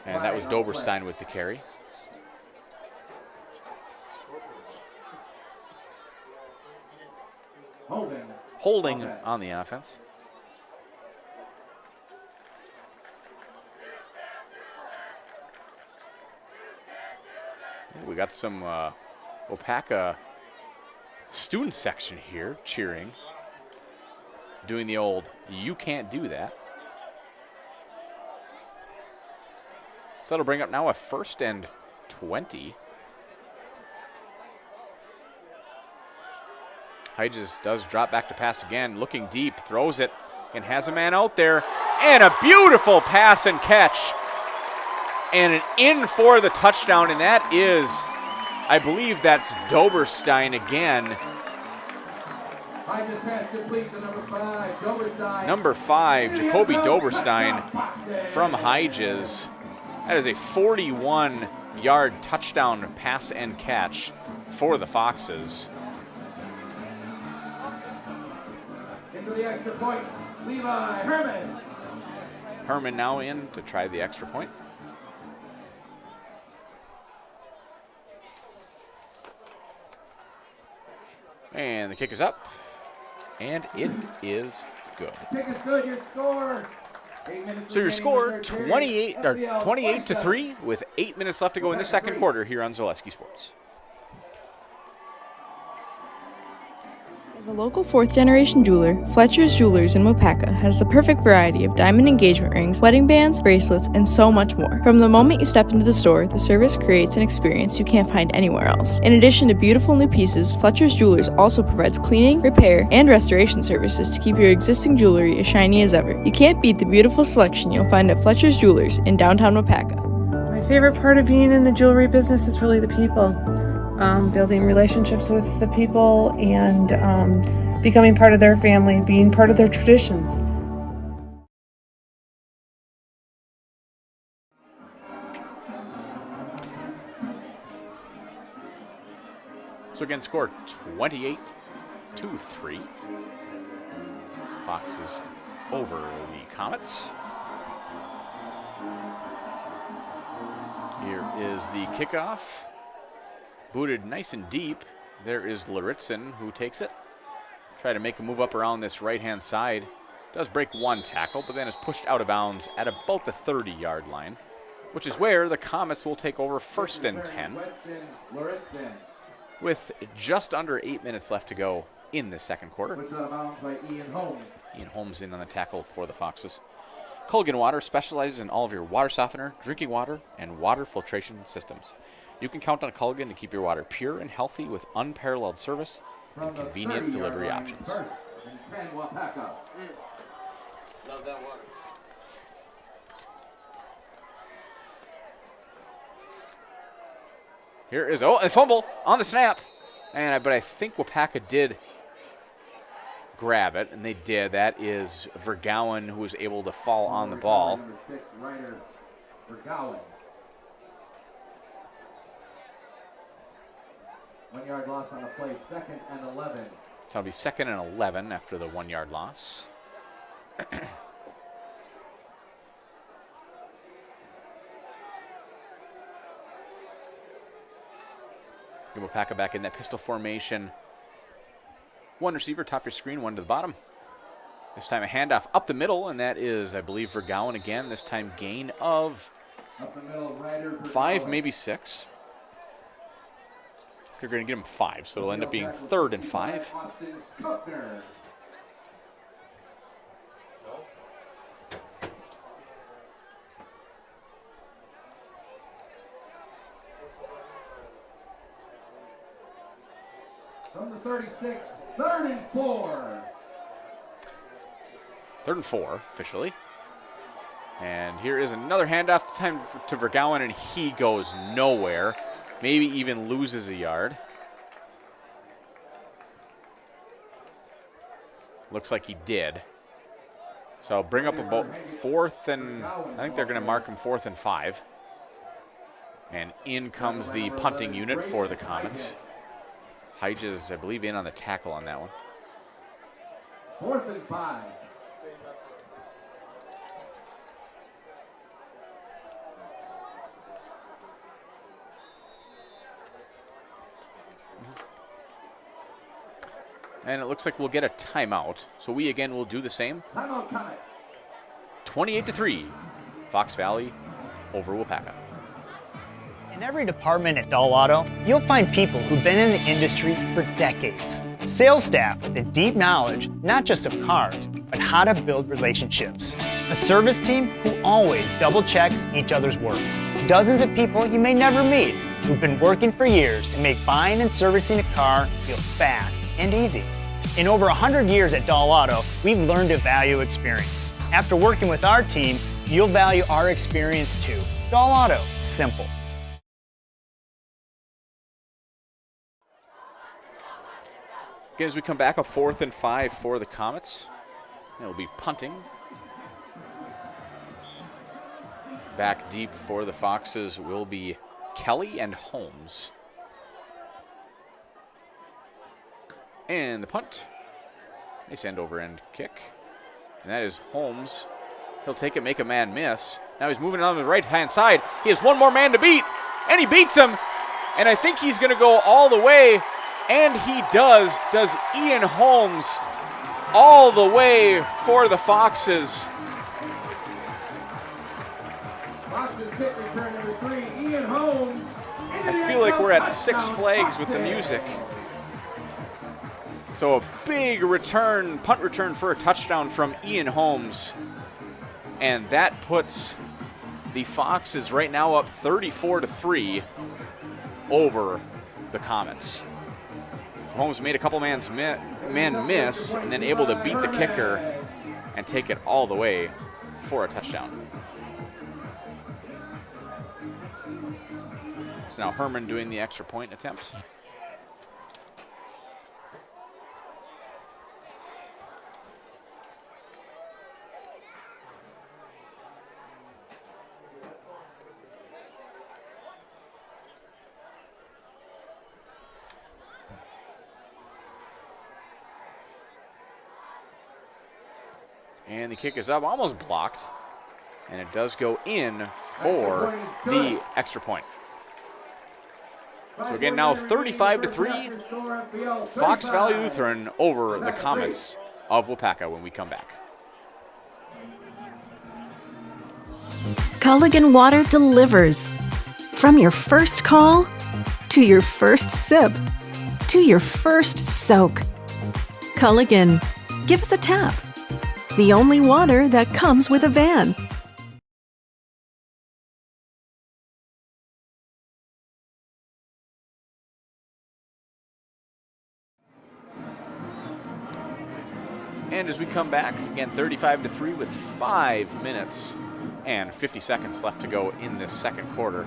and that was Doberstein with the carry. Holding on the offense. We got some Waupaca student section here cheering, doing the old "you can't do that." So that'll bring up now a 1st and 20. Hyges does drop back to pass again, looking deep, throws it, and has a man out there. And a beautiful pass and catch. And an in for the touchdown, and that is, I believe that's Doberstein again. Hyges pass complete to number 5, Doberstein. Number 5, Jacoby Doberstein from Hyges. That is a 41-yard touchdown pass and catch for the Foxes. Into the extra point, Levi Herman. Herman now in to try the extra point. And the kick is up, and it is good. Kick is good, your score. So your score 28 to 3 with 8 minutes left to go in the second quarter here on Zaleski Sports. As a local 4th-generation jeweler, Fletcher's Jewelers in Waupaca has the perfect variety of diamond engagement rings, wedding bands, bracelets, and so much more. From the moment you step into the store, the service creates an experience you can't find anywhere else. In addition to beautiful new pieces, Fletcher's Jewelers also provides cleaning, repair, and restoration services to keep your existing jewelry as shiny as ever. You can't beat the beautiful selection you'll find at Fletcher's Jewelers in downtown Waupaca. My favorite part of being in the jewelry business is really the people. Building relationships with the people and becoming part of their family, being part of their traditions. So again, score 28 to 3. Foxes over the Comets. Here is the kickoff. Booted nice and deep. There is Laritzen who takes it. Try to make a move up around this right-hand side. Does break one tackle, but then is pushed out of bounds at about the 30-yard line, which is where the Comets will take over 1st and 10. With just under 8 minutes left to go in the second quarter. Pushed out of bounds by Ian Holmes. Ian Holmes in on the tackle for the Foxes. Culligan Water specializes in all of your water softener, drinking water, and water filtration systems. You can count on Culligan to keep your water pure and healthy with unparalleled service and convenient delivery options. First and 10, Waupaca. Love that water. Here is, a fumble on the snap. But I think Waupaca did grab it, and they did. That is Vergowen, who was able to fall on the ball. Number 6, Ryder Vergowen. 1 yard loss on the play, 2nd and 11. So it'll be 2nd and 11 after the 1 yard loss. Waupaca back in that pistol formation. One receiver, top your screen, one to the bottom. This time a handoff up the middle, and that is, I believe, Vergowen again. This time gain of Up the middle, Ryder 5, Vergowen. maybe 6. They're going to get him 5, so it'll end up being 3rd and 5. Austin Kuttner. From the 36, 3rd and 4. 3rd and 4, officially. And here is another handoff, this time to Vergowen, and he goes nowhere. Maybe even loses a yard. Looks like he did. So bring up about 4th and, I think they're going to mark him 4th and 5. And in comes the punting unit for the Comets. Hedges, I believe, in on the tackle on that one. 4th and 5. And it looks like we'll get a timeout. So we again will do the same. Timeout Comets. 28-3, Fox Valley over Waupaca. In every department at Dahl Auto, you'll find people who've been in the industry for decades. Sales staff with a deep knowledge, not just of cars, but how to build relationships. A service team who always double checks each other's work. Dozens of people you may never meet who've been working for years to make buying and servicing a car feel fast and easy. In over 100 years at Dahl Auto, we've learned to value experience. After working with our team, you'll value our experience too. Dahl Auto, simple. Again, as we come back, a 4th and 5 for the Comets. It'll be punting. Back deep for the Foxes will be Kelly and Holmes. And the punt. They send over end kick. And that is Holmes. He'll take it, make a man miss. Now he's moving on the right-hand side. He has one more man to beat, and he beats him. And I think he's going to go all the way, and he does. Does Ian Holmes all the way for the Foxes. Foxes kick return number 3, Ian Holmes. I feel like we're at Six Flags with the music. So a big return, punt return for a touchdown from Ian Holmes. And that puts the Foxes right now up 34-3 over the Comets. Holmes made a couple man miss and then able to beat the kicker and take it all the way for a touchdown. It's now Herman doing the extra point attempt. And the kick is up, almost blocked. And it does go in for the extra point. So again, now 35-3, Fox Valley Lutheran over the Comets of Waupaca when we come back. Culligan Water delivers. From your first call, to your first sip, to your first soak. Culligan. Give us a tap. The only water that comes with a van. And as we come back, again, 35-3 with 5 minutes and 50 seconds left to go in this second quarter.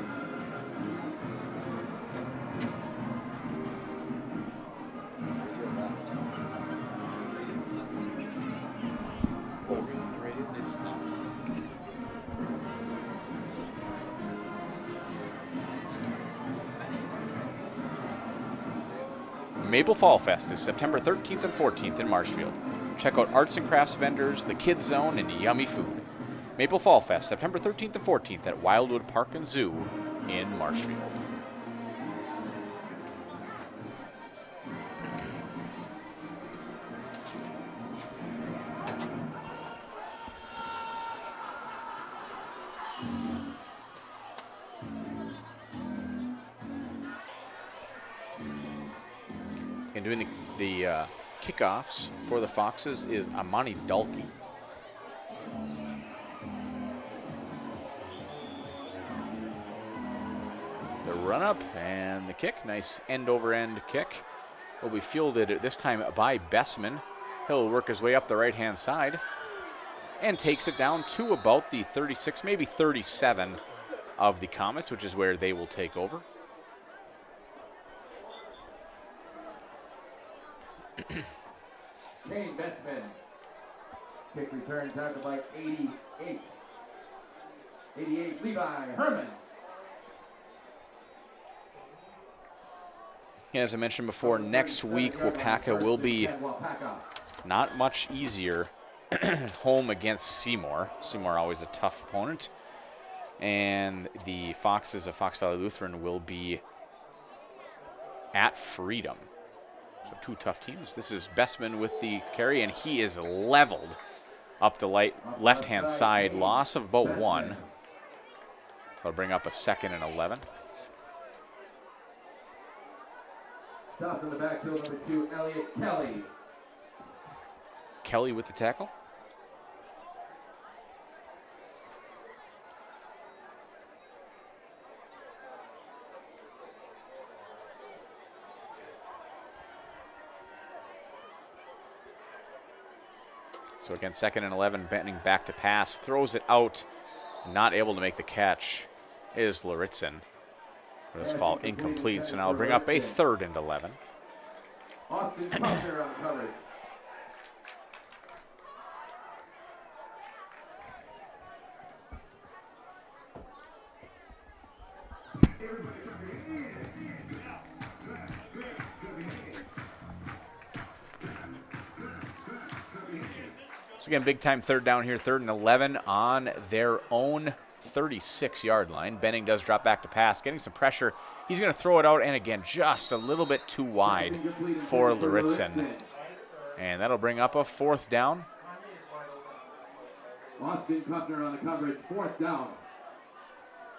Maple Fall Fest is September 13th and 14th in Marshfield. Check out arts and crafts vendors, the Kids Zone, and yummy food. Maple Fall Fest, September 13th and 14th at Wildwood Park and Zoo in Marshfield. And doing the kickoffs for the Foxes is Amani Dalkey. The run up and the kick, nice end over end kick, will be fielded this time by Bessman. He'll work his way up the right hand side and takes it down to about the 36, maybe 37 of the Comets, which is where they will take over. Kane Bessman. Kick return tackled by 88. 88, Levi Herman. And as I mentioned before, next week Waupaca will be not much easier home against Seymour. Seymour always a tough opponent. And the Foxes of Fox Valley Lutheran will be at Freedom. So two tough teams. This is Bessman with the carry, and he is leveled up the left-hand side. Loss of about 1. So I'll bring up a 2nd and 11. Stop in the backfield, number 2, Elliot Kelly. Kelly with the tackle. So again, 2nd and 11, bending back to pass, throws it out, not able to make the catch is Luritzen. This fall incomplete, so now I'll bring up a 3rd and 11. Austin Tucker on coverage. So again, big time 3rd down here, 3rd and 11 on their own 36-yard line. Benning does drop back to pass, getting some pressure. He's going to throw it out, and again, just a little bit too wide for Luritzen. And that'll bring up a 4th down. Austin Kuffner on the coverage, 4th down.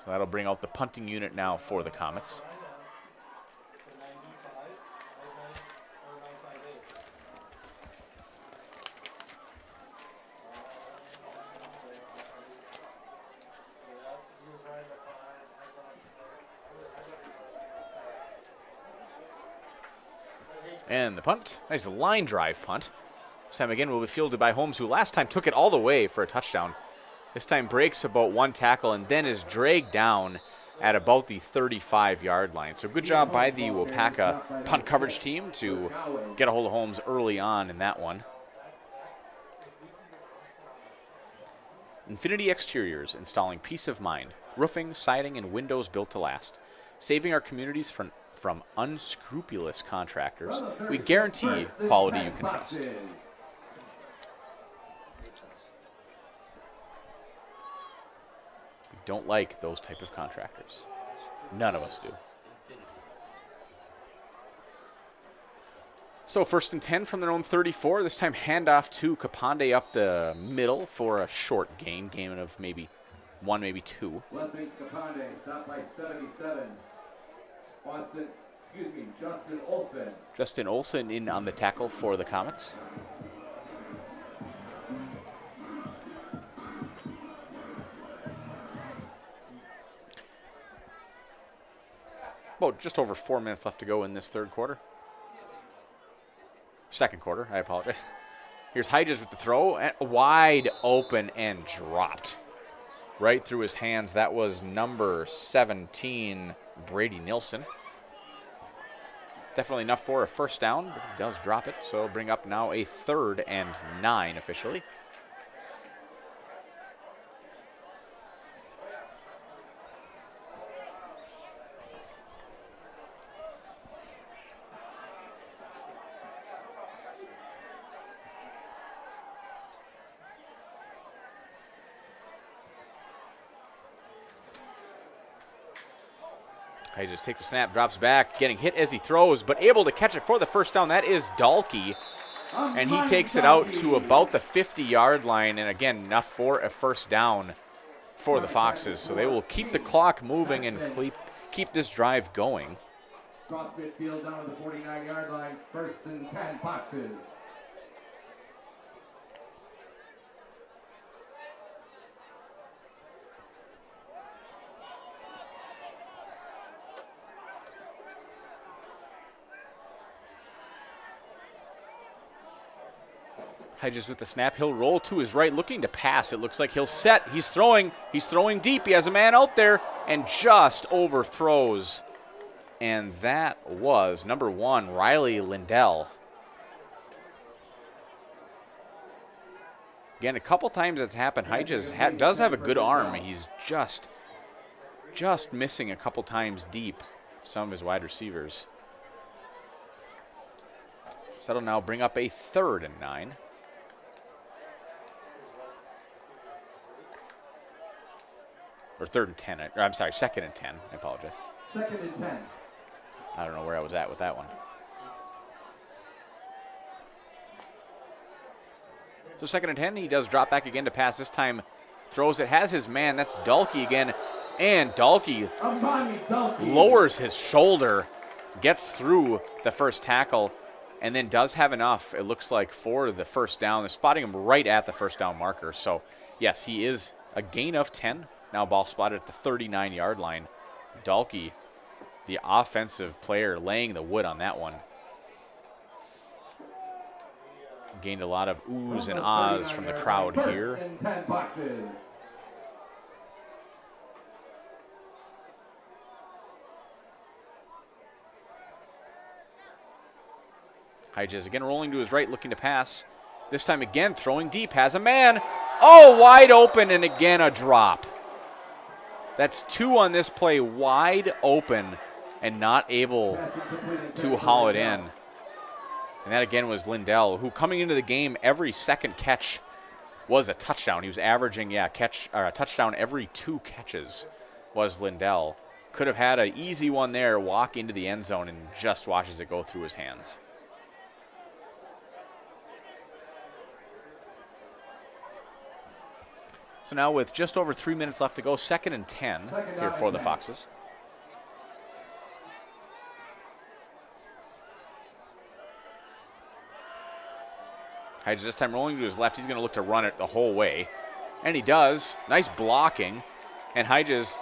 So that'll bring out the punting unit now for the Comets. And the punt, nice line drive punt. This time again will be fielded by Holmes, who last time took it all the way for a touchdown. This time breaks about 1 tackle and then is dragged down at about the 35-yard line. So good job by the Waupaca punt coverage team to get a hold of Holmes early on in that one. Infinity Exteriors, installing peace of mind. Roofing, siding, and windows built to last. Saving our communities from unscrupulous contractors. We guarantee quality you can trust. We don't like those type of contractors. None of us do. So 1st and 10 from their own 34. This time handoff to Kapande up the middle for a short gain of maybe 1, maybe 2. Blessings Kapande, stopped by 77. Austin Justin Olsen. Justin Olsen in on the tackle for the Comets. About just over 4 minutes left to go in this third quarter. Second quarter, I apologize. Here's Hedges with the throw, and wide open and dropped. Right through his hands. That was number 17, Brady Nilsson. Definitely enough for a first down, but he does drop it. So bring up now a 3rd and 9 officially. He just takes a snap, drops back, getting hit as he throws, but able to catch it for the first down. That is Dahlke, and he takes it out to about the 50-yard line, and again, enough for a first down for the Foxes. So they will keep the clock moving and keep this drive going. Cross midfield down to the 49-yard line, 1st and 10 Foxes. Hedges with the snap. He'll roll to his right, looking to pass. It looks like he'll set. He's throwing deep. He has a man out there and just overthrows. And that was number 1, Riley Lindell. Again, a couple times it's happened. Hedges does have a good arm. He's just missing a couple times deep some of his wide receivers. So that'll now bring up a 3rd and 9. Or 3rd and 10. I'm sorry, 2nd and 10. I apologize. 2nd and 10. I don't know where I was at with that one. So 2nd and 10, he does drop back again to pass. This time throws it, has his man. That's Dahlke again. And Dahlke lowers his shoulder, gets through the first tackle, and then does have enough, it looks like, for the first down. They're spotting him right at the first down marker. So, yes, he is a gain of 10. Now ball spotted at the 39-yard line. Dahlke, the offensive player, laying the wood on that one. Gained a lot of oohs and ahs from the crowd here. Hedges again rolling to his right, looking to pass. This time again throwing deep, has a man. Oh, wide open, and again a drop. That's 2 on this play, wide open and not able to haul it in. And that again was Lindell, who coming into the game, every second catch was a touchdown. He was averaging, a touchdown every 2 catches was Lindell. Could have had an easy one there, walk into the end zone, and just watches it go through his hands. So now with just over 3 minutes left to go, 2nd and 10 here for the Foxes. Hedges this time rolling to his left. He's going to look to run it the whole way. And he does. Nice blocking. And Hedges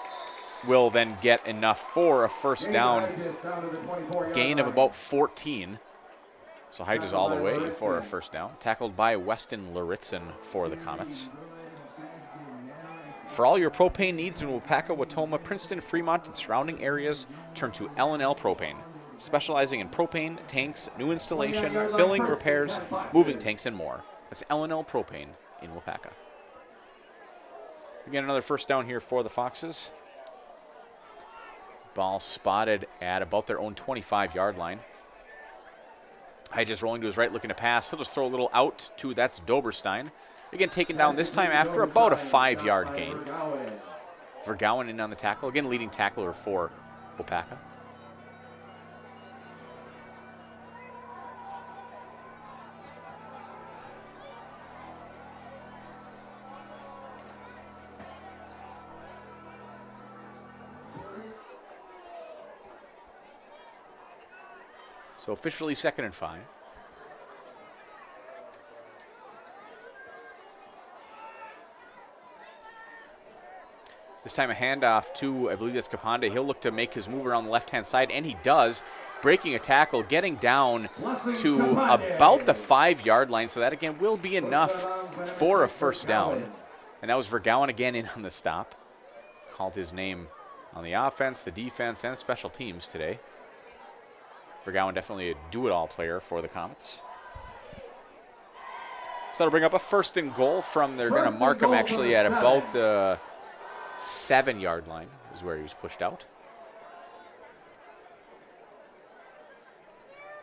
will then get enough for a first down. Gain of about 14. So Hedges all the way for a first down. Tackled by Weston Luritzen for the Comets. For all your propane needs in Waupaca, Wautoma, Princeton, Fremont, and surrounding areas, turn to L&L Propane, specializing in propane, tanks, new installation, filling, repairs, moving tanks, and more. That's L&L Propane in Waupaca. Again, another first down here for the Foxes. Ball spotted at about their own 25-yard line. Hedges rolling to his right, looking to pass. He'll just throw a little out to, that's Doberstein. Again, taken down this time after about a 5-yard gain. Vergowen in on the tackle. Again, leading tackler for Waupaca. So officially 2nd and 5. This time a handoff to, I believe that's Kapande. He'll look to make his move around the left-hand side, and he does. Breaking a tackle, getting down to about the 5-yard line. So that, again, will be enough for a first down. And that was Vergouwen again in on the stop. Called his name on the offense, the defense, and special teams today. Vergouwen definitely a do-it-all player for the Comets. So that'll bring up a 1st and goal from, they're going to mark him actually at about the 7-yard line is where he was pushed out.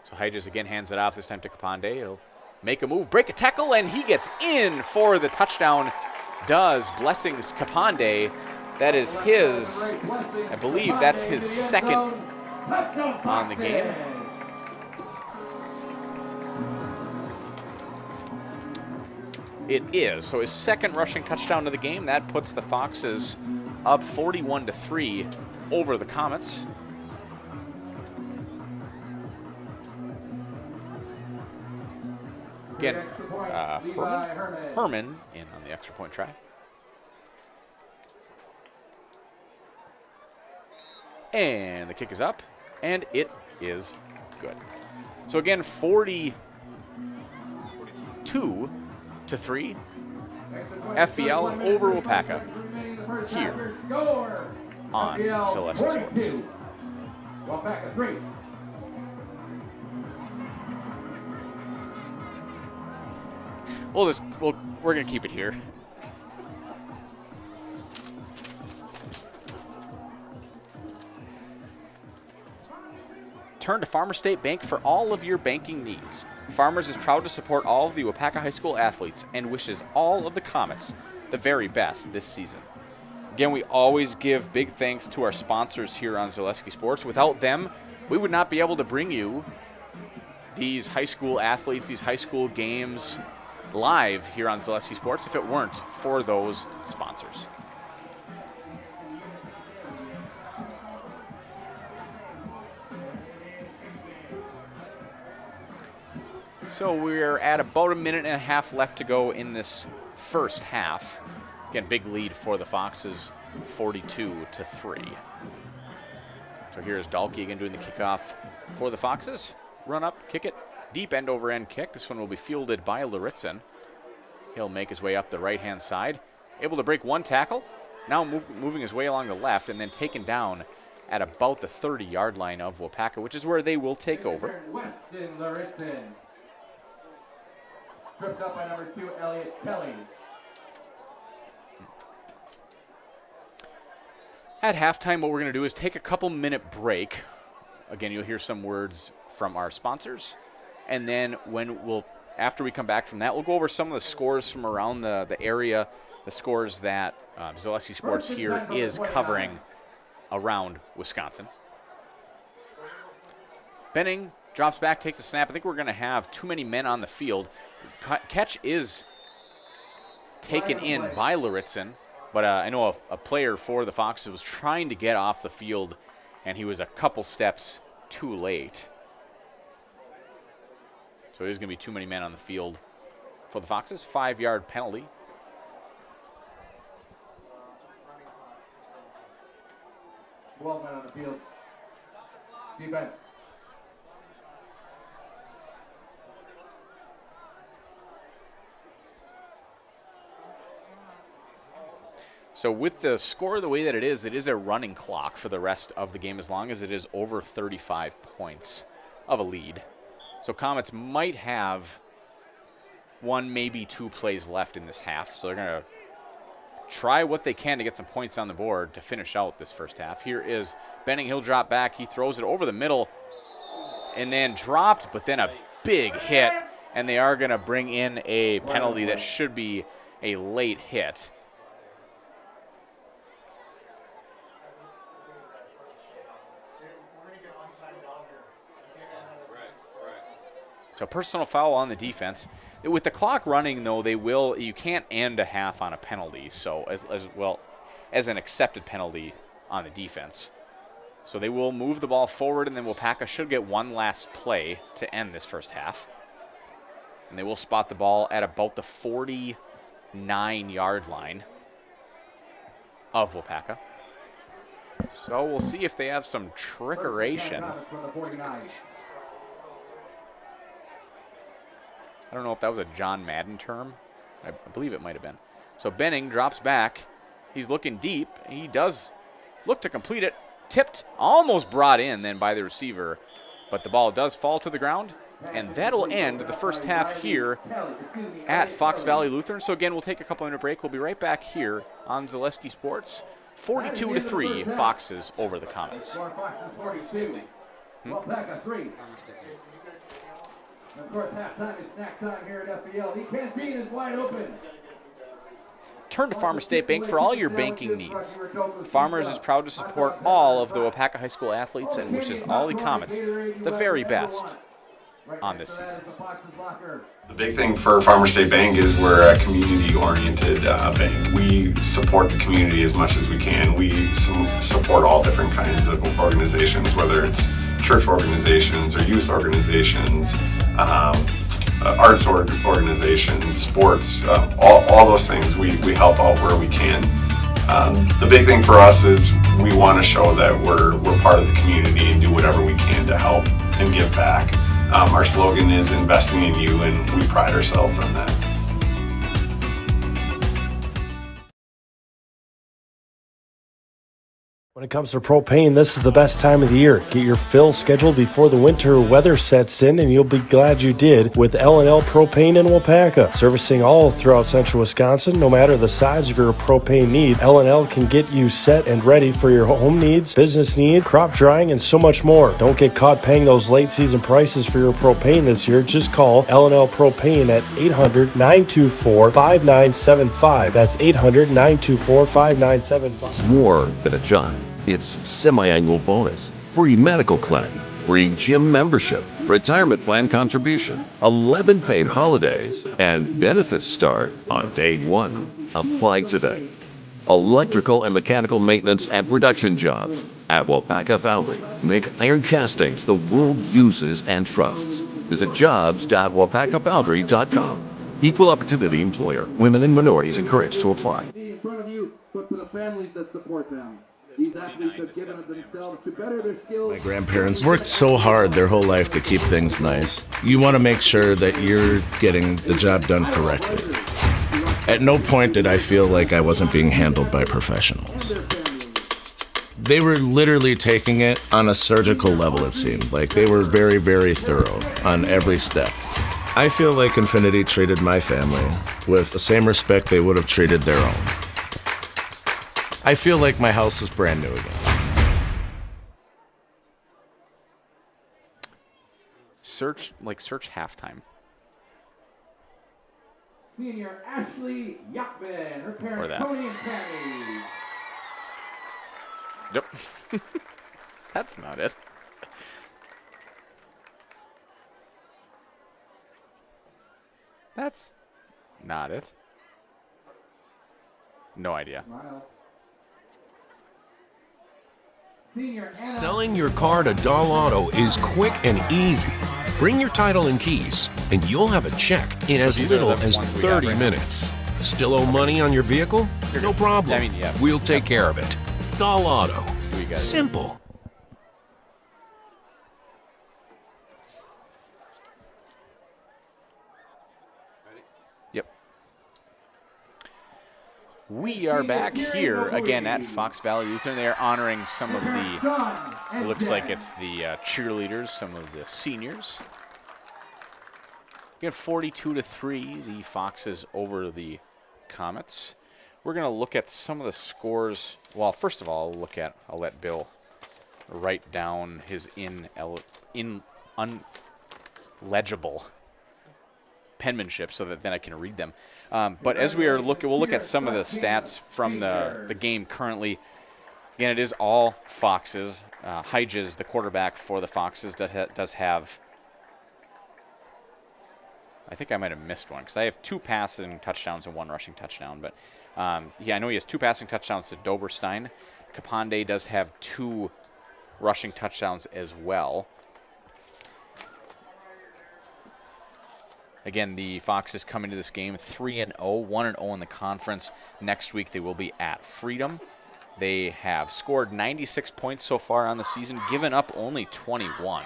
So Hedges again hands it off, this time to Kapande. He'll make a move, break a tackle, and he gets in for the touchdown. Does Blessings Kapande. That is his, I believe that's his 2nd on the game. It is. So his 2nd rushing touchdown of the game. That puts the Foxes up 41-3 over the Comets. Again, Herman in on the extra point try. And the kick is up, and it is good. So again, 42-3. FVL over Waupaca here on Zaleski Sports. Waupaca 3. We're going to keep it here. Turn to Farmers State Bank for all of your banking needs. Farmers is proud to support all of the Waupaca High School athletes and wishes all of the Comets the very best this season. Again, we always give big thanks to our sponsors here on Zaleski Sports. Without them, we would not be able to bring you these high school athletes, these high school games live here on Zaleski Sports if it weren't for those sponsors. So we're at about a minute and a half left to go in this first half. Again, big lead for the Foxes, 42-3. So here's Dahlke again doing the kickoff for the Foxes. Run up, kick it, deep end over end kick. This one will be fielded by Luritzen. He'll make his way up the right-hand side. Able to break one tackle. Now moving his way along the left and then taken down at about the 30-yard line of Waupaca, which is where they will take over. Weston Luritzen. Tripped up by number 2, Elliott Kelly. At halftime, what we're going to do is take a couple-minute break. Again, you'll hear some words from our sponsors. And then after we come back from that, we'll go over some of the scores from around the area, the scores that Zaleski Sports here is covering around Wisconsin. Benning drops back, takes a snap. I think we're going to have too many men on the field. Catch is taken in by Luritzen, but I know a player for the Foxes was trying to get off the field, and he was a couple steps too late. So it is going to be too many men on the field for the Foxes. 5-yard penalty. Men on the field. Defense. So with the score the way that it is a running clock for the rest of the game as long as it is over 35 points of a lead. So Comets might have one, maybe two plays left in this half. So they're going to try what they can to get some points on the board to finish out this first half. Here is Benning. He'll drop back. He throws it over the middle and then dropped, but then a big hit. And they are going to bring in a penalty that should be a late hit. So personal foul on the defense. With the clock running, though, you can't end a half on a penalty, so as well as an accepted penalty on the defense. So they will move the ball forward, and then Waupaca should get one last play to end this first half. And they will spot the ball at about the 49-yard line of Waupaca. So we'll see if they have some trickeration. I don't know if that was a John Madden term. I believe it might have been. So Benning drops back. He's looking deep. He does look to complete it. Tipped, almost brought in then by the receiver. But the ball does fall to the ground. And that'll end the first half here at Fox Valley Lutheran. So again, we'll take a couple-minute break. We'll be right back here on Zaleski Sports. 42-3, Foxes over the Comets. Foxes 42. Waupaca 3. Of course, halftime is snack time here at FVL. The canteen is wide open. Turn to Farmers State Bank for all your banking needs. Farmers is proud to support all of the Waupaca High School athletes and wishes all the Comets the very best on this season. The big thing for Farmers State Bank is we're a community-oriented bank. We support the community as much as we can. We support all different kinds of organizations, whether it's church organizations or youth organizations, arts organizations, sports, all those things. We help out where we can. The big thing for us is we want to show that we're part of the community and do whatever we can to help and give back. Our slogan is investing in you, and we pride ourselves on that. When it comes to propane, this is the best time of the year. Get your fill scheduled before the winter weather sets in, and you'll be glad you did with L&L Propane in Waupaca. Servicing all throughout central Wisconsin, no matter the size of your propane need, L&L can get you set and ready for your home needs, business needs, crop drying, and so much more. Don't get caught paying those late season prices for your propane this year. Just call L&L Propane at 800-924-5975. That's 800-924-5975. More than a job. It's semi-annual bonus, free medical clinic, free gym membership, retirement plan contribution, 11 paid holidays, and benefits start on day 1. Apply today. Electrical and mechanical maintenance and production jobs at Waupaca Foundry make iron castings the world uses and trusts. Visit jobs.waupacafoundry.com. Equal opportunity employer. Women and minorities encouraged to apply. In front of you, but to the families that support them. These athletes have given of themselves to better their skills. My grandparents worked so hard their whole life to keep things nice. You want to make sure that you're getting the job done correctly. At no point did I feel like I wasn't being handled by professionals. They were literally taking it on a surgical level, it seemed. Like they were very, very thorough on every step. I feel like Infinity treated my family with the same respect they would have treated their own. I feel like my house is brand new again. Search halftime. Senior Ashley Yachman, her parents Tony and Tammy. Yep. That's not it. That's not it. No idea. Selling your car to Doll Auto is quick and easy. Bring your title and keys, and you'll have a check in as little as 30 minutes. Still owe money on your vehicle? No problem. We'll take care of it. Doll Auto. Simple. We are back here again at Fox Valley Lutheran. They are honoring some of the, it looks like it's the cheerleaders, some of the seniors. We have 42-3, the Foxes over the Comets. We're going to look at some of the scores. Well, first of all, I'll let Bill write down his unlegible penmanship so that then I can read them. But as we are we'll look at some of the stats from the game currently. Again, it is all Foxes. Hedges, the quarterback for the Foxes, does have, I think I might have missed one because I have 2 passing touchdowns and 1 rushing touchdown. But yeah, I know he has 2 passing touchdowns to Doberstein. Kapande does have 2 rushing touchdowns as well. Again, the Foxes come into this game 3-0, 1-0 in the conference. Next week they will be at Freedom. They have scored 96 points so far on the season, given up only 21.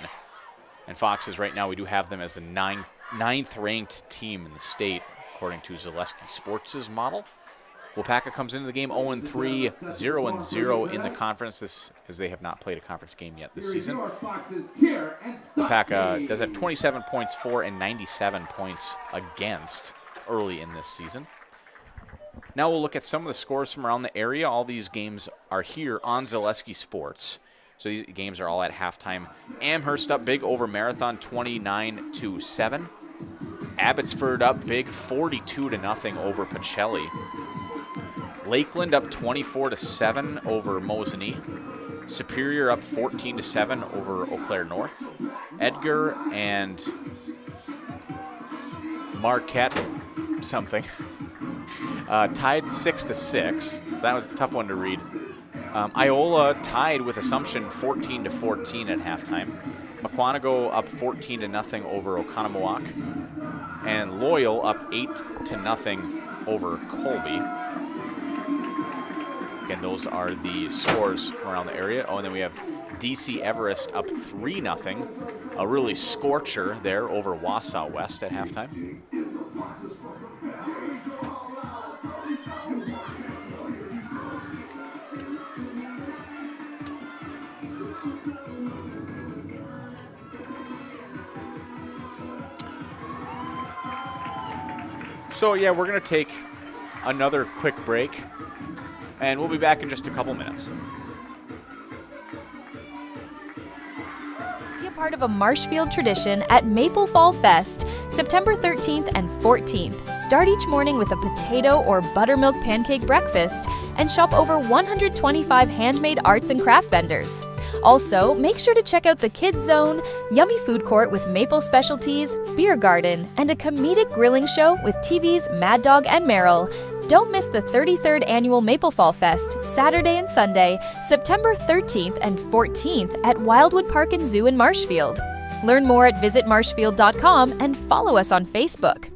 And Foxes right now, we do have them as the ninth ranked team in the state, according to Zaleski Sports' model. Waupaca comes into the game 0-3, 0-0 in the conference, this as they have not played a conference game yet this season. Waupaca does have 27 points for and 97 points against early in this season. Now we'll look at some of the scores from around the area. All these games are here on Zaleski Sports. So these games are all at halftime. Amherst up big over Marathon 29-7. Abbotsford up big 42-0 over Pacelli. Lakeland up 24-7 over Mosinee. Superior up 14-7 over Eau Claire North. Edgar and Marquette something tied 6-6. That was a tough one to read. Iola tied with Assumption 14-14 at halftime. Mukwonago up 14-0 over Oconomowoc. And Loyal up 8-0 over Colby. Again, those are the scores from around the area. Oh, and then we have DC Everest up 3-0. A really scorcher there over Wausau West at halftime. So, yeah, we're going to take another quick break, and we'll be back in just a couple minutes. Be a part of a Marshfield tradition at Maple Fall Fest, September 13th and 14th. Start each morning with a potato or buttermilk pancake breakfast and shop over 125 handmade arts and craft vendors. Also, make sure to check out the Kids Zone, yummy food court with maple specialties, beer garden, and a comedic grilling show with TV's Mad Dog and Meryl. Don't miss the 33rd Annual Maple Fall Fest, Saturday and Sunday, September 13th and 14th at Wildwood Park and Zoo in Marshfield. Learn more at visitmarshfield.com and follow us on Facebook.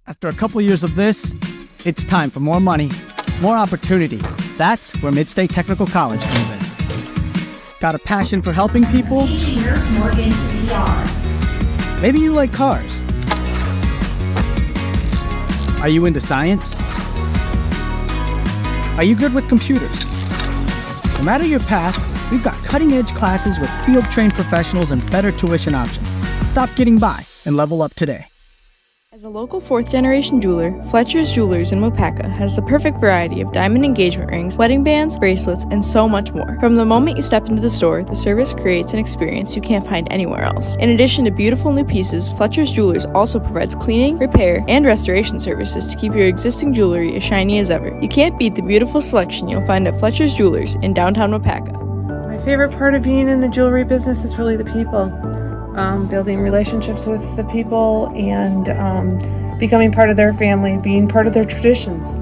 After a couple years of this, it's time for more money, more opportunity. That's where Midstate Technical College comes in. Got a passion for helping people? Maybe you like cars. Are you into science? Are you good with computers? No matter your path, we've got cutting-edge classes with field-trained professionals and better tuition options. Stop getting by and level up today. As a local fourth-generation jeweler, Fletcher's Jewelers in Waupaca has the perfect variety of diamond engagement rings, wedding bands, bracelets, and so much more. From the moment you step into the store, the service creates an experience you can't find anywhere else. In addition to beautiful new pieces, Fletcher's Jewelers also provides cleaning, repair, and restoration services to keep your existing jewelry as shiny as ever. You can't beat the beautiful selection you'll find at Fletcher's Jewelers in downtown Waupaca. My favorite part of being in the jewelry business is really the people. Building relationships with the people and becoming part of their family, being part of their traditions.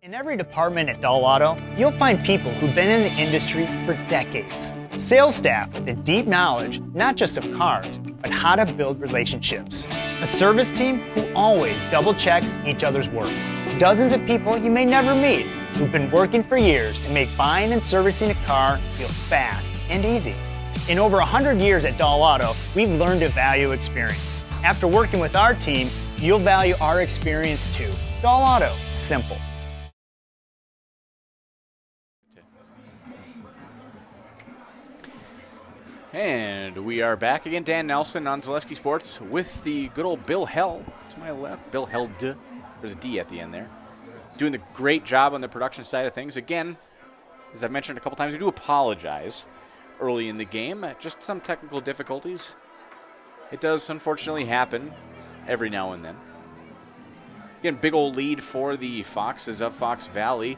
In every department at Dahl Auto, you'll find people who've been in the industry for decades. Sales staff with a deep knowledge, not just of cars, but how to build relationships. A service team who always double checks each other's work. Dozens of people you may never meet who've been working for years to make buying and servicing a car feel fast and easy. In over 100 years at Dahl Auto, we've learned to value experience. After working with our team, you'll value our experience too. Dahl Auto, simple. And we are back again. Dan Nelson on Zaleski Sports with the good old Bill Held to my left. Bill Held. There's a D at the end there. Doing the great job on the production side of things. Again, as I've mentioned a couple times, we do apologize early in the game. Just some technical difficulties. It does unfortunately happen every now and then. Again, big old lead for the Foxes of Fox Valley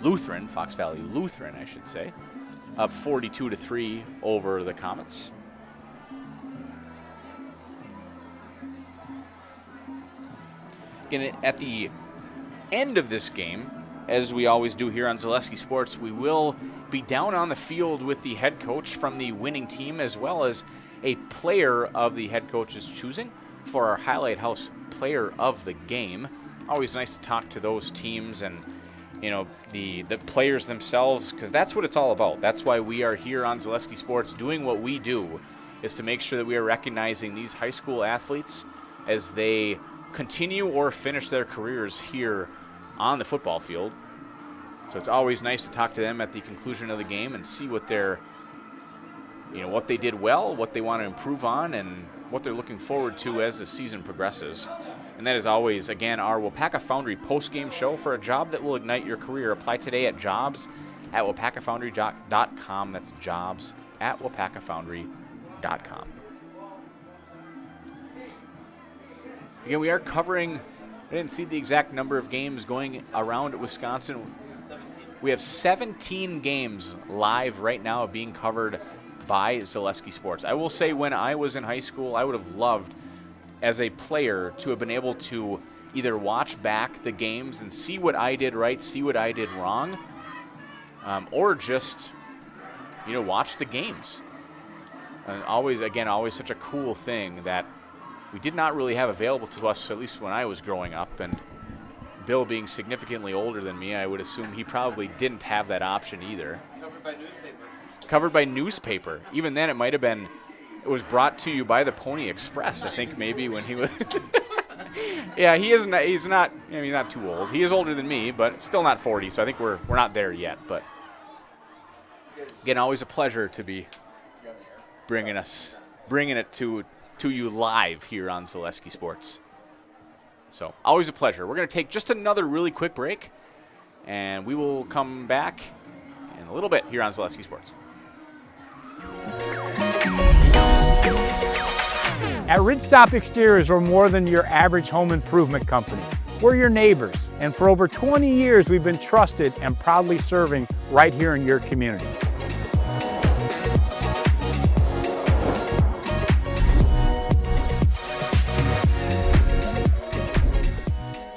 Lutheran, Fox Valley Lutheran, I should say. Up 42-3 over the Comets. at the end of this game, as we always do here on Zaleski Sports, we will be down on the field with the head coach from the winning team, as well as a player of the head coach's choosing for our Highlight House player of the game. Always nice to talk to those teams and, you know, the players themselves, because that's what it's all about. That's why we are here on Zaleski Sports doing what we do, is to make sure that we are recognizing these high school athletes as they continue or finish their careers here on the football field. So it's always nice to talk to them at the conclusion of the game and see what they're, you know, what they did well, what they want to improve on, and what they're looking forward to as the season progresses. And that is always, again, our Waupaca Foundry post-game show for a job that will ignite your career. Apply today at jobs@waupacafoundry.com. That's jobs@waupacafoundry.com. Again, we are covering, I didn't see the exact number of games going around Wisconsin. We have 17 games live right now being covered by Zaleski Sports. I will say, when I was in high school, I would have loved, as a player, to have been able to either watch back the games and see what I did right, see what I did wrong, or just, you know, watch the games. And always such a cool thing that we did not really have available to us, at least when I was growing up. And Bill being significantly older than me, I would assume he probably didn't have that option either. Covered by newspaper. Covered by newspaper. Even then, it might have been, it was brought to you by the Pony Express, I think, maybe, when he was. Yeah, he's not, I mean, he's not too old. He is older than me, but still not 40, so I think we're not there yet. But again, always a pleasure to be bringing it to you live here on Zaleski Sports. So always a pleasure. We're going to take just another really quick break, and we will come back in a little bit here on Zaleski Sports. At Ridgestop Exteriors, we're more than your average home improvement company. We're your neighbors, and for over 20 years, we've been trusted and proudly serving right here in your community.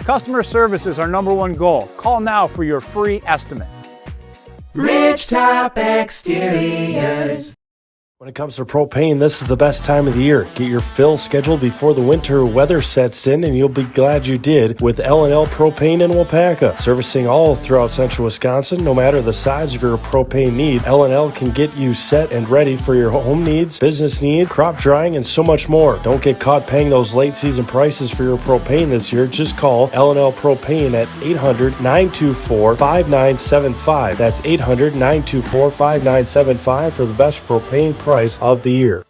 Customer service is our #1 goal. Call now for your free estimate. Ridgetop Exteriors. When it comes to propane, this is the best time of the year. Get your fill scheduled before the winter weather sets in, and you'll be glad you did with L&L Propane in Waupaca. Servicing all throughout central Wisconsin, no matter the size of your propane need, L&L can get you set and ready for your home needs, business needs, crop drying, and so much more. Don't get caught paying those late season prices for your propane this year. Just call L&L Propane at 800-924-5975. That's 800-924-5975 for the best propane price of the year.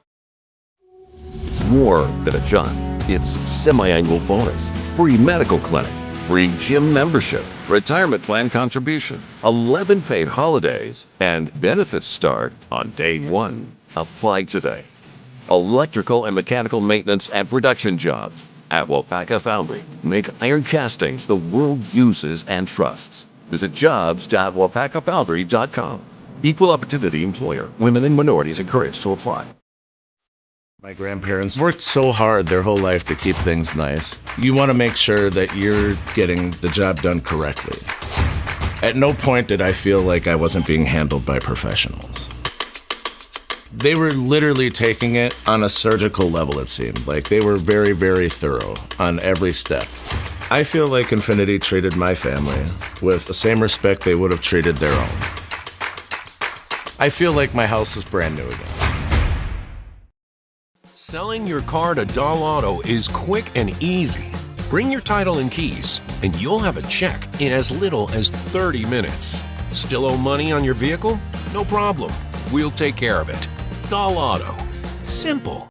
It's more than a job. It's semi-annual bonus, free medical clinic, free gym membership, retirement plan contribution, 11 paid holidays, and benefits start on day 1. Apply today. Electrical and mechanical maintenance and production jobs at Waupaca Foundry. Make iron castings the world uses and trusts. Visit jobs.waupacafoundry.com. Equal opportunity employer. Women and minorities encouraged to apply. My grandparents worked so hard their whole life to keep things nice. You want to make sure that you're getting the job done correctly. At no point did I feel like I wasn't being handled by professionals. They were literally taking it on a surgical level, it seemed. Like they were very, very thorough on every step. I feel like Infinity treated my family with the same respect they would have treated their own. I feel like my house is brand new again. Selling your car to Doll Auto is quick and easy. Bring your title and keys, and you'll have a check in as little as 30 minutes. Still owe money on your vehicle? No problem. We'll take care of it. Doll Auto. Simple.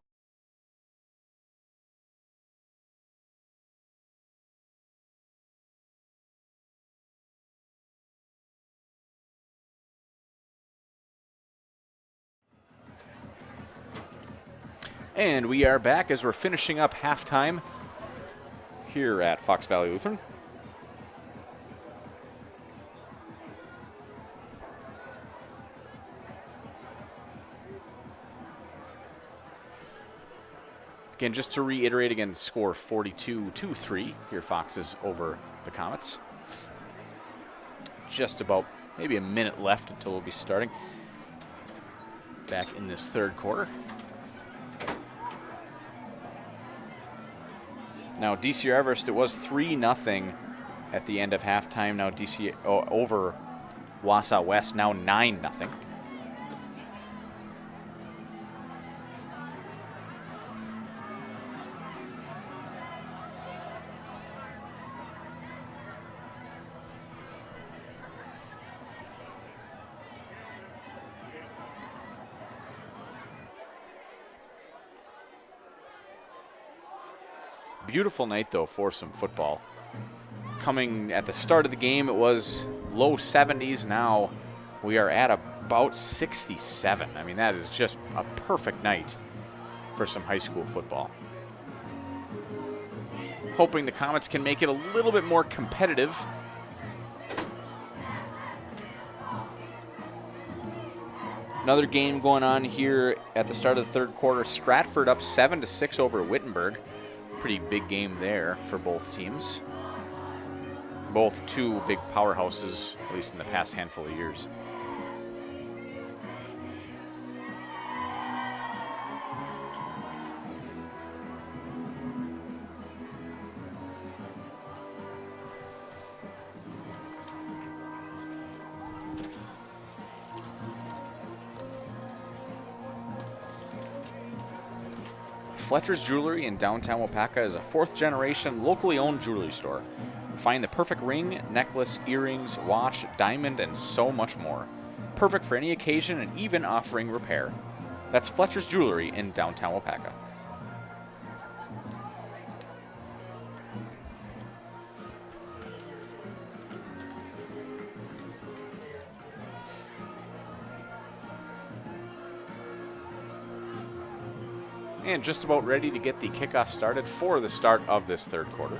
And we are back as we're finishing up halftime here at Fox Valley Lutheran. Again, just to reiterate again, score 42-3 here, Foxes over the Comets. Just about maybe a minute left until we'll be starting back in this third quarter. Now, DC Everest, it was 3-0 at the end of halftime. Now DC over Waupaca West, now 9-0. Beautiful night, though, for some football. Coming at the start of the game, it was low 70s. Now we are at about 67. I mean, that is just a perfect night for some high school football. Hoping the Comets can make it a little bit more competitive. Another game going on here at the start of the third quarter. Stratford up 7-6 over Wittenberg. Pretty big game there for both teams. Both two big powerhouses, at least in the past handful of years. Fletcher's Jewelry in downtown Waupaca is a fourth-generation, locally owned jewelry store. Find the perfect ring, necklace, earrings, watch, diamond, and so much more. Perfect for any occasion and even offering repair. That's Fletcher's Jewelry in downtown Waupaca. And just about ready to get the kickoff started for the start of this third quarter.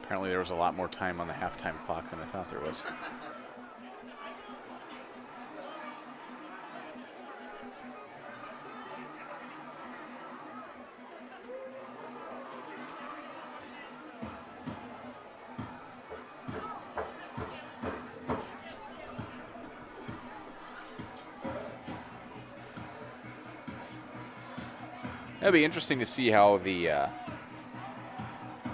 Apparently there was a lot more time on the halftime clock than I thought there was. It'll be interesting to see how the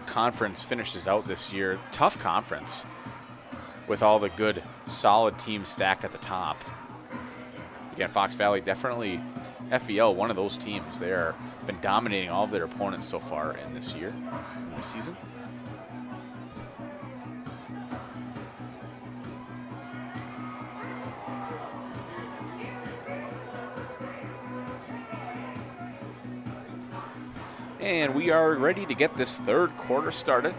conference finishes out this year. Tough conference with all the good, solid teams stacked at the top. Again, Fox Valley definitely, FVL, one of those teams. They are been dominating all of their opponents so far in this year, in this season. And we are ready to get this third quarter started.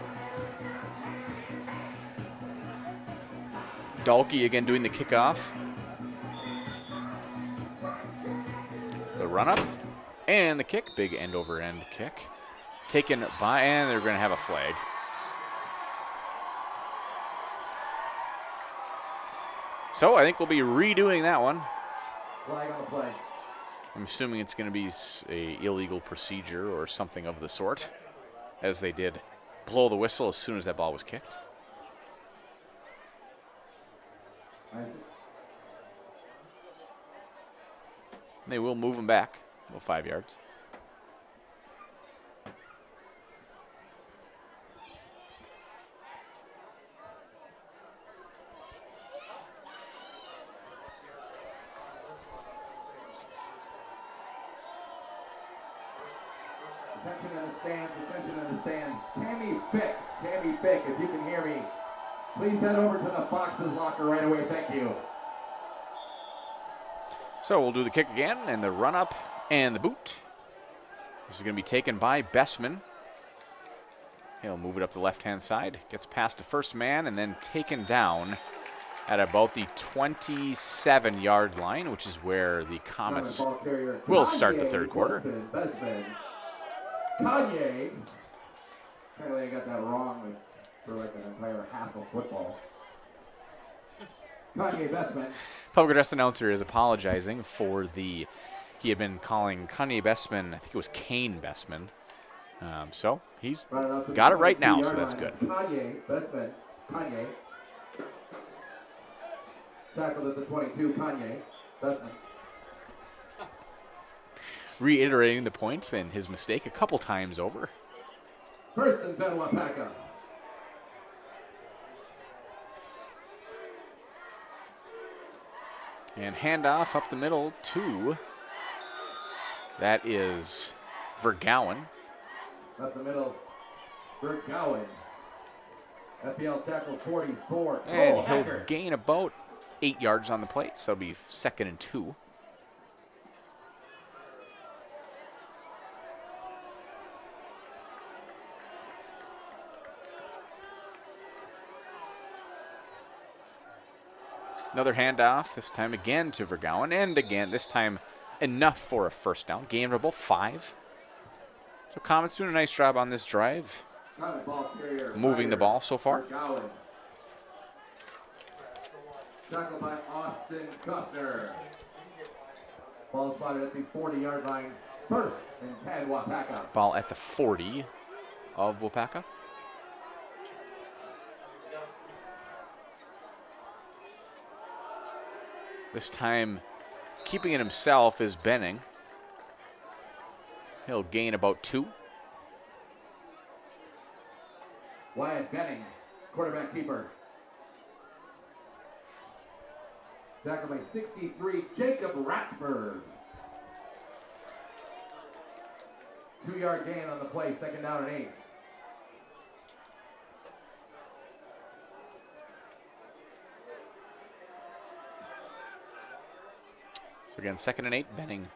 Dahlke again doing the kickoff. The run up and the kick, big end over end kick. Taken by, and they're going to have a flag. So I think we'll be redoing that one. Flag on the play. I'm assuming it's going to be a illegal procedure or something of the sort, as they did blow the whistle as soon as that ball was kicked. And they will move him back about 5 yards. Attention in the stands, attention in the stands. Tammy Fick, if you can hear me, please head over to the Foxes locker right away. Thank you. So we'll do the kick again, and the run up and the boot. This is going to be taken by Bestman. He'll move it up the left-hand side, gets past the first man, and then taken down at about the 27-yard line, which is where the Comets will start the third quarter. Kanye. Apparently I got that wrong for like an entire half of football. Kanye Bestman. Public address announcer is apologizing for he had been calling Kanye Bestman, I think it was Kane Bestman. So he's got it right now, so that's good. Kanye Bestman. Kanye. Tackled at the 22, Kanye Bestman. Reiterating the points and his mistake a couple times over. First and 10, Waupaca. And handoff up the middle to, that is Vergowan. Up the middle, Vergowan. FPL tackle 44. And he'll gain about 8 yards on the play, so it'll be 2nd and 2. Another handoff, this time again to Vergowan, and again, this time enough for a first down. Gain of about 5. So Comets doing a nice job on this drive, moving the ball so far. Tackled by Austin Kuffner. Ball spotted at the 40-yard line. First and 10, Waupaca. Ball at the 40 of Waupaca. This time, keeping it himself is Benning. He'll gain about 2. Wyatt Benning, quarterback keeper. Tackled by 63, Jacob Ratsberg. 2-yard gain on the play, 2nd down and 8. So again, 2nd and 8, Benning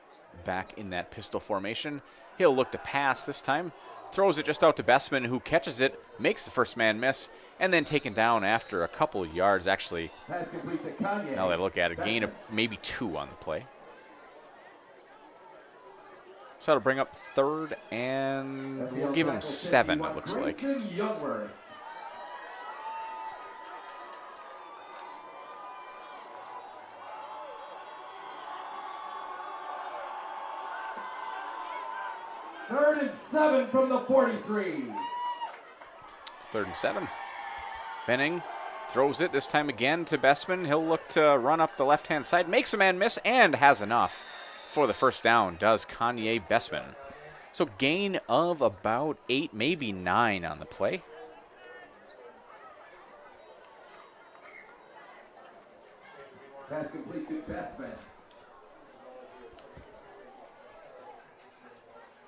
back in that pistol formation. He'll look to pass this time, throws it just out to Bestman, who catches it, makes the first man miss, and then taken down after a couple of yards. Actually, Pass complete to Kanye. now that I look at it, gain of maybe 2 on the play. So that'll bring up 3rd, and we'll give him 7, it looks like. Youngworth. Third and 7 from the 43. It's 3rd and 7. Benning throws it this time again to Bestman. He'll look to run up the left-hand side, makes a man miss, and has enough for the first down, does Kanye Bestman. So gain of about 8, maybe 9 on the play. Pass complete to Bestman.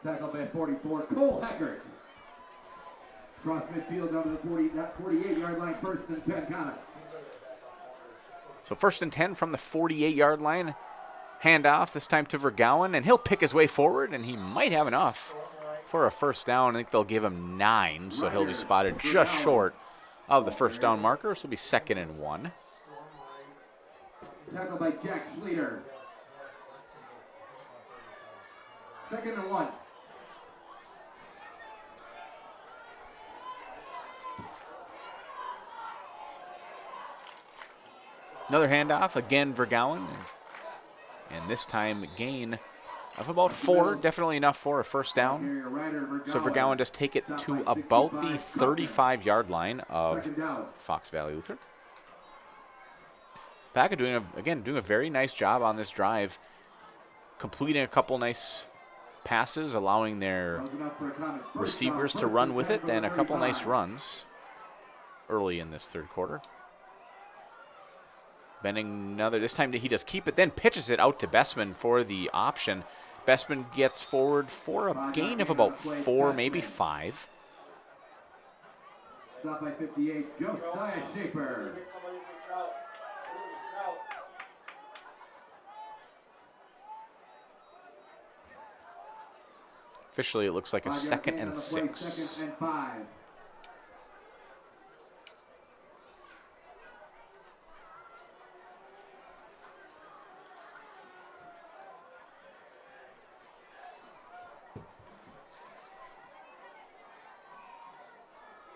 Tackled by 44, Cole Hackert. Cross midfield down to the 48-yard line, 1st and 10, Comets. So 1st and 10 from the 48-yard line. Handoff, this time to Vergowan, and he'll pick his way forward, and he might have enough for a first down. I think they'll give him 9, so he'll be spotted just short of the first down marker, so it'll be 2nd and 1. Tackled by Jack Schleter. 2nd and 1. Another handoff, again Vergowan, and this time a gain of about 4, definitely enough for a first down. So Vergowan does take it to about the 35-yard line of Fox Valley Lutheran. Paca doing a very nice job on this drive, completing a couple nice passes, allowing their receivers to run with it, and a couple nice runs early in this third quarter. Benning another, this time he does keep it, then pitches it out to Bestman for the option. Bestman gets forward for a gain of about 4, maybe 5. Stop by 58, Josiah Schaefer. Officially, it looks like a 2nd and 6. 2nd and 5.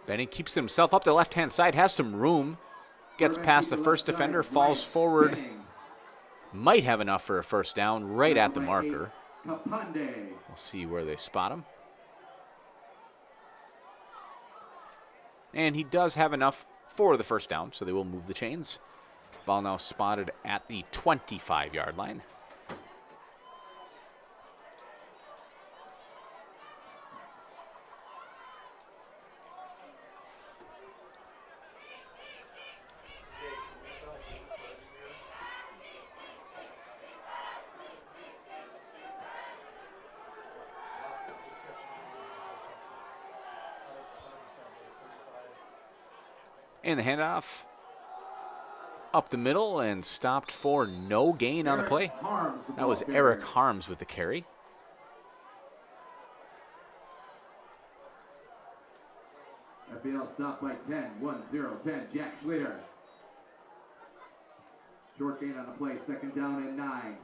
Benning keeps himself up the left-hand side, has some room, gets past the first defender, falls forward, might have enough for a first down right at the marker. Kapande. We'll see where they spot him. And he does have enough for the first down, so they will move the chains. Ball now spotted at the 25-yard line. And the handoff up the middle and stopped for no gain on the play. That was Eric Harms with the carry. FBL stop by 10, 1-0-10, Jack Schlitter. Short gain on the play, 2nd down and 9.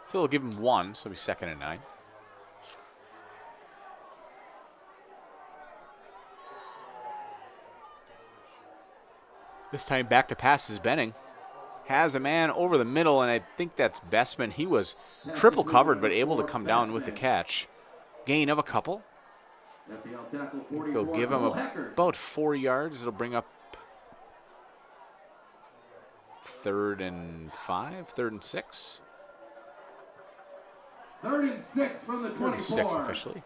So they'll give him 1, so it'll be 2nd and 9. This time back to pass is Benning. Has a man over the middle, and I think that's Bestman. He was triple covered, but able to come down with the catch. Gain of a couple. They'll give him about 4 yards. It'll bring up 3rd and 5, 3rd and 6. 3rd and 6 from the 24. 6 officially.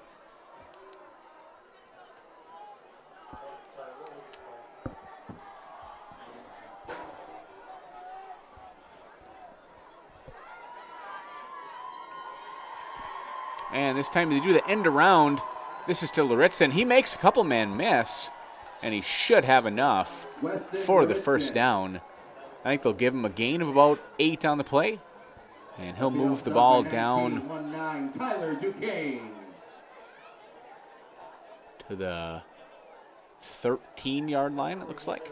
And this time they do the end around. This is to Luritzen. He makes a couple man miss, and he should have enough for the first down. I think they'll give him a gain of about 8 on the play, and he'll move the ball down to the 13-yard line, it looks like.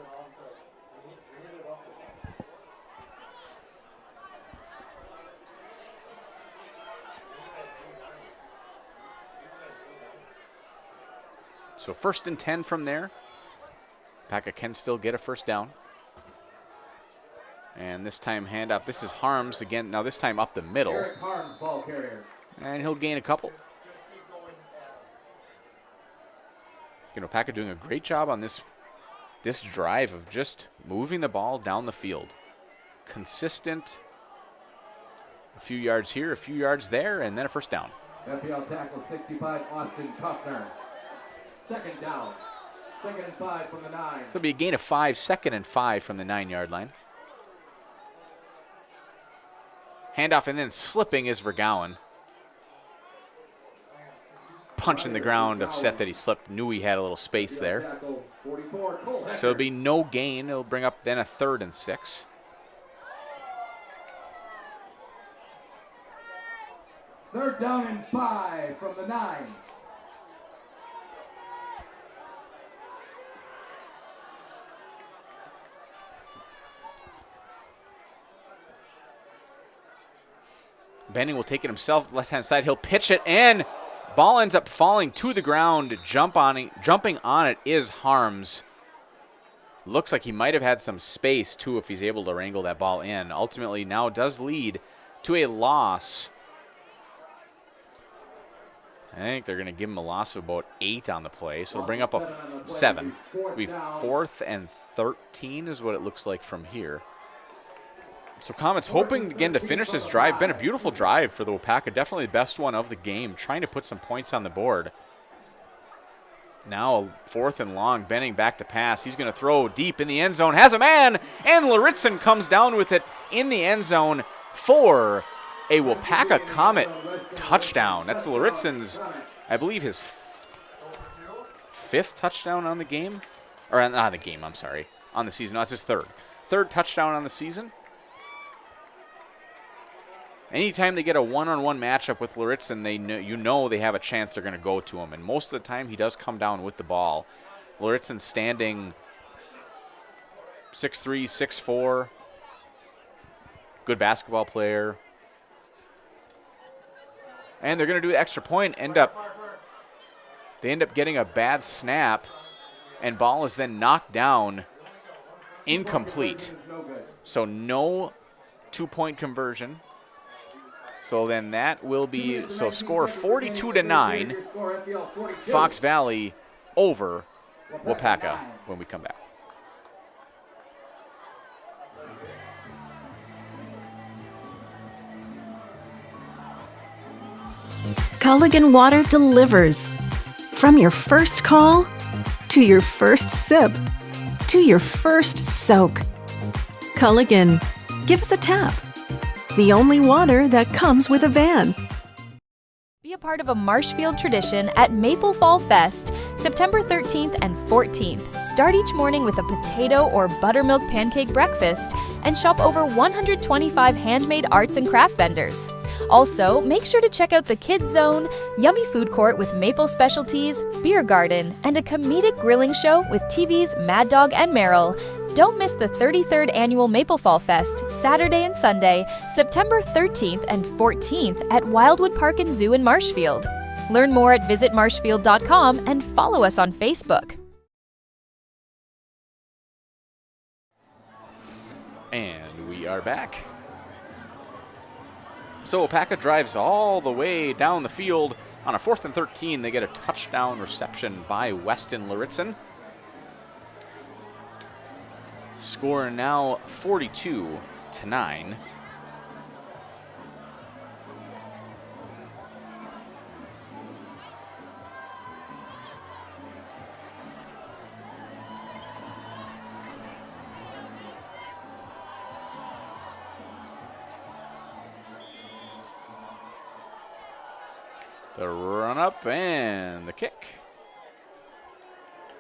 So 1st and 10 from there. Waupaca can still get a first down. And this time handoff. This is Harms again. Now this time up the middle. Eric Harms, ball carrier. And he'll gain a couple. Waupaca doing a great job on this drive of just moving the ball down the field. Consistent. A few yards here, a few yards there, and then a first down. FPL tackle 65, Austin Kuffner. 2nd down. 2nd and 5 from the 9. So it'll be a gain of 5, 2nd and 5 from the 9-yard line. Handoff and then slipping is Vergowan. Punching the ground, upset that he slipped, knew he had a little space there. So it'll be no gain. It'll bring up then a 3rd and 6. Third down and 5 from the 9. Benning will take it himself, left-hand side. He'll pitch it, and ball ends up falling to the ground. Jumping on it is Harms. Looks like he might have had some space, too, if he's able to wrangle that ball in. Ultimately, now does lead to a loss. I think they're going to give him a loss of about 8 on the play, so it'll bring up a 7. It'll be 4th and 13 is what it looks like from here. So Comets hoping again to finish this drive. Been a beautiful drive for the Waupaca. Definitely the best one of the game. Trying to put some points on the board. Now 4th and long. Benning back to pass. He's going to throw deep in the end zone. Has a man. And Luritzen comes down with it in the end zone for a Waupaca Comet touchdown. That's Luritzen's, I believe, his 5th touchdown on the game. Or not the game, I'm sorry. On the season. No, it's his 3rd. 3rd touchdown on the season. anytime they get a one-on-one matchup with Luritzen, you know they have a chance they're going to go to him. And most of the time, he does come down with the ball. Luritzen standing 6'3", 6'4", good basketball player. And they're going to do the extra point. They end up getting a bad snap, and ball is then knocked down, incomplete. So no two-point conversion. So then that will be, so score 42-9, Fox Valley over Waupaca when we come back. Culligan Water delivers. From your first call, to your first sip, to your first soak. Culligan, give us a tap. The only water that comes with a van. Be a part of a Marshfield tradition at Maple Fall Fest, September 13th and 14th. Start each morning with a potato or buttermilk pancake breakfast and shop over 125 handmade arts and craft vendors. Also, make sure to check out the Kids Zone, yummy food court with maple specialties, beer garden, and a comedic grilling show with TV's Mad Dog and Meryl. Don't miss the 33rd Annual Maple Fall Fest, Saturday and Sunday, September 13th and 14th at Wildwood Park and Zoo in Marshfield. Learn more at visitmarshfield.com and follow us on Facebook. And we are back. So Waupaca drives all the way down the field. On a 4th and 13, they get a touchdown reception by Weston Luritzen. Score now 42-9. The run up and the kick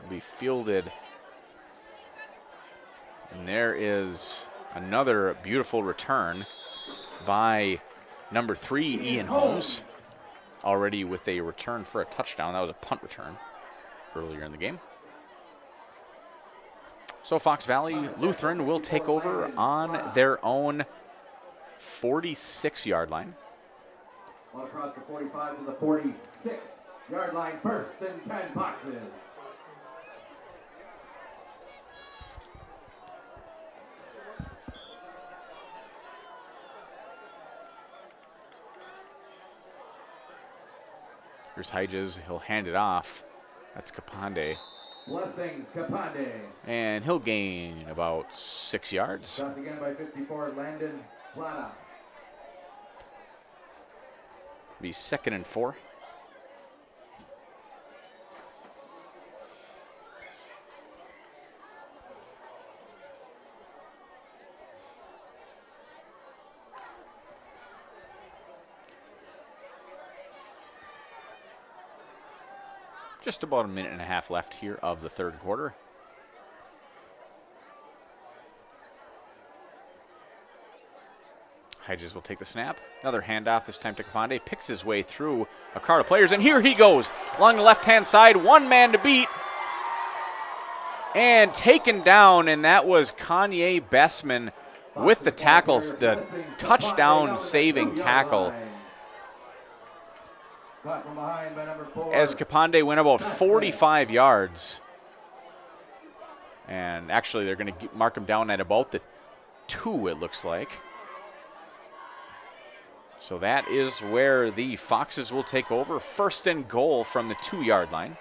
will be fielded. And there is another beautiful return by number 3, Ian Holmes, already with a return for a touchdown. That was a punt return earlier in the game. So Fox Valley Lutheran will take over on their own 46-yard line. Ball across the 45 to the 46-yard line, first and 10 boxes. Here's Hedges. He'll hand it off. That's Kapande. Blessings, Kapande. And he'll gain about 6 yards. Stopped again by 54, Landon Plata. Be 2nd and 4. Just about a minute and a half left here of the third quarter. Hedges will take the snap. Another handoff, this time to Kapande. Picks his way through a crowd of players, and here he goes. Along the left-hand side, one man to beat. And taken down, and that was Kanye Bessman with the tackles, the touchdown-saving tackle. As Kapande went about 45 yards. And actually, they're going to mark him down at about the 2, it looks like. So that is where the Foxes will take over. 1st and goal from the 2-yard line.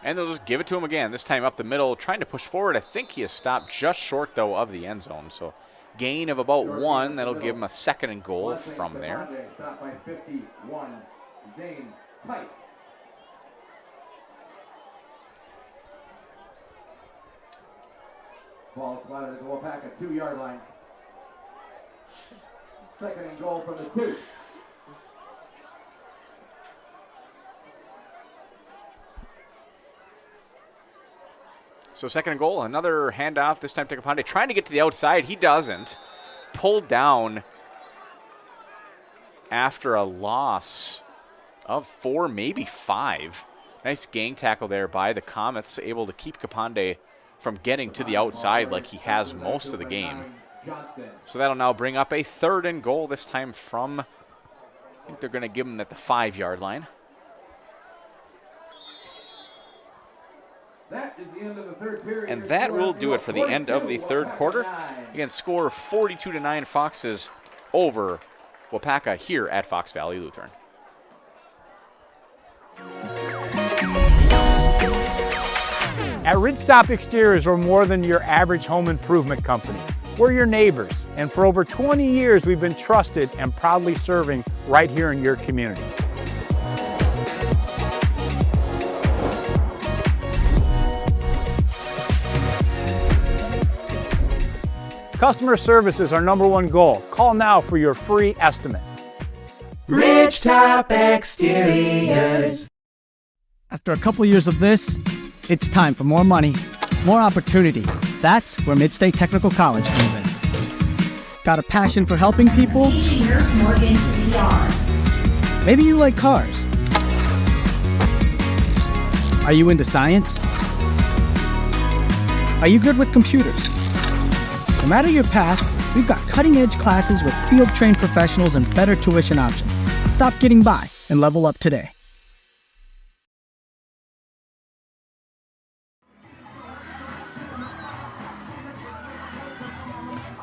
And they'll just give it to him again, this time up the middle, trying to push forward. I think he is stopped just short, though, of the end zone. So gain of about 1. That'll give him a 2nd and goal from there. Stopped by 51, Zane Tice. Ball slotted to Waupaca, 2-yard line. 2nd and goal from the 2. So second and goal, another handoff, this time to Kapande. Trying to get to the outside. He doesn't. Pulled down after a loss of 4, maybe 5. Nice gang tackle there by the Comets, able to keep Kapande from getting to the outside like he has most of the game. So that'll now bring up a third and goal, this time from, I think they're going to give him at the 5-yard line. That is the end of the third period. And that will do it for the end of the third quarter. Again, score 42-9 Foxes over Waupaca here at Fox Valley Lutheran. At Ridgestop Exteriors, we're more than your average home improvement company. We're your neighbors, and for over 20 years, we've been trusted and proudly serving right here in your community. Customer service is our #1 goal. Call now for your free estimate. Ridgetop Exteriors. After a couple years of this, it's time for more money, more opportunity. That's where Midstate Technical College comes in. Got a passion for helping people? Engineers Morgan CDR. Maybe you like cars. Are you into science? Are you good with computers? No matter your path, we've got cutting-edge classes with field-trained professionals and better tuition options. Stop getting by and level up today.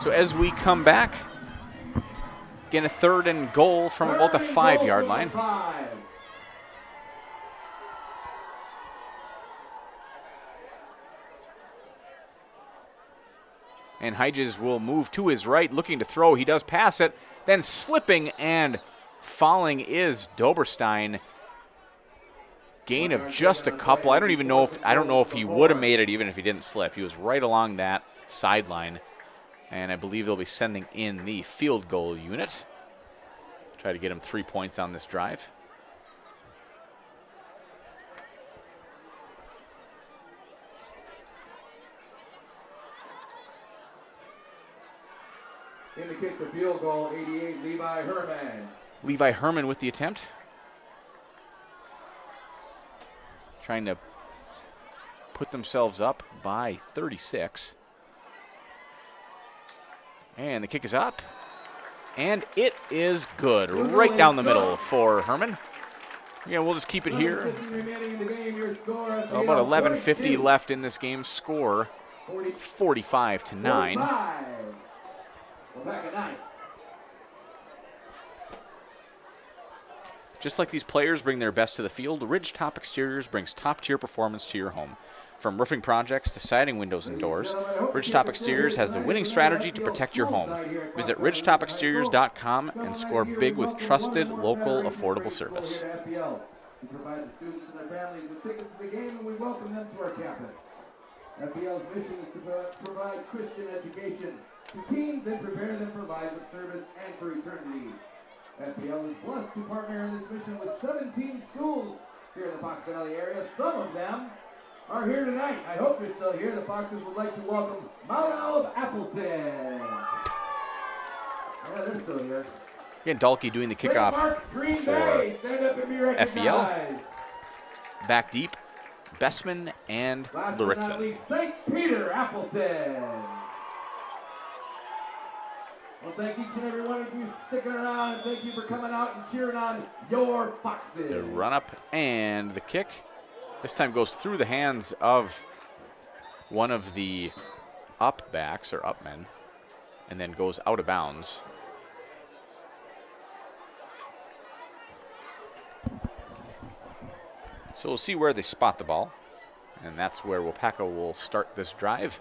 So as we come back, again a third and goal from about the 5-yard line. And Hedges will move to his right, looking to throw. He does pass it, then slipping and falling is Doberstein. Gain of just a couple. I don't know if he would have made it even if he didn't slip. He was right along that sideline. And I believe they'll be sending in the field goal unit. Try to get him 3 points on this drive. In to kick the field goal, 88, Levi Herman. Levi Herman with the attempt. Trying to put themselves up by 36. And the kick is up. And it is good. Right down the middle for Herman. Yeah, we'll just keep it here. About 11:50 left in this game. Score 45-9. Just like these players bring their best to the field, Ridgetop Exteriors brings top-tier performance to your home. From roofing projects to siding, windows, and doors, Ridgetop Exteriors has the winning strategy to protect your home. Visit ridgetopexteriors.com and score big with trusted, local, affordable service. We provide the students and their families with tickets to the game, and we welcome them to our campus. FPL's mission is to provide Christian education to teens and prepare them for lives of service and for eternity. FPL is blessed to partner in this mission with 17 schools here in the Fox Valley area. Some of them are here tonight. I hope you're still here. The Foxes would like to welcome Mount Olive Appleton. Yeah, they're still here. Again, Dalkey doing the kickoff for FEL. Back deep, Bessman and Luritson. St. Peter Appleton. Well, thank each and every one of you sticking around, and thank you for coming out and cheering on your Foxes. The run up and the kick. This time goes through the hands of one of the up backs or up men and then goes out of bounds. So we'll see where they spot the ball. And that's where Waupaca will start this drive.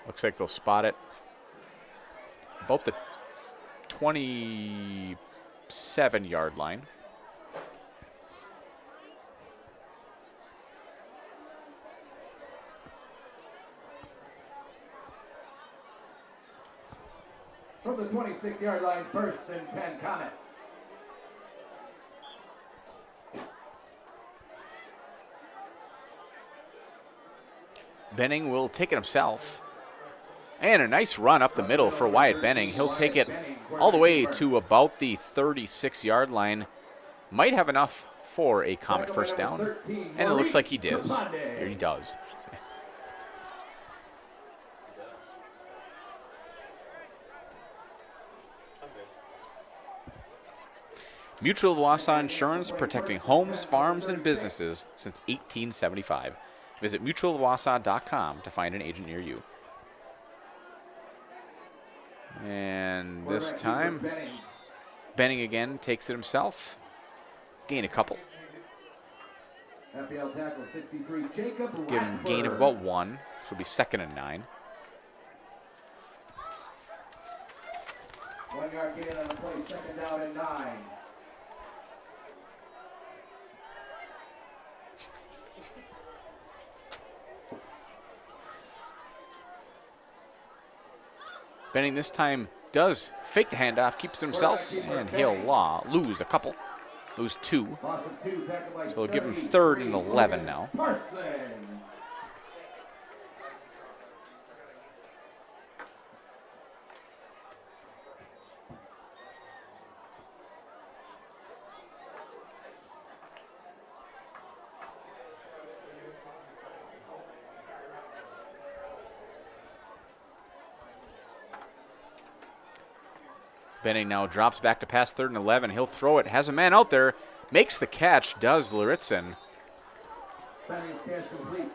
Looks like they'll spot it about the 27-yard line. From the 26-yard line, 1st and 10, Comets. Benning will take it himself. And a nice run up the middle for Wyatt Benning. He'll take it all the way to about the 36-yard line. Might have enough for a Comet first down. And it looks like he does. Here he does, I should say. Mutual of Wausau Insurance, protecting homes, farms, and businesses since 1875. Visit mutualofwausau.com to find an agent near you. And this time, Benning again takes it himself. Gain a couple. Give him a gain of about 1. This will be 2nd and 9. 1 yard gain on the play, 2nd down and 9. Benning this time does fake the handoff, keeps it himself, and he'll lose a couple. Lose 2. So they'll give him 3rd and 11 now. Benning now drops back to pass 3rd and 11. He'll throw it, has a man out there, makes the catch, does Luritzen.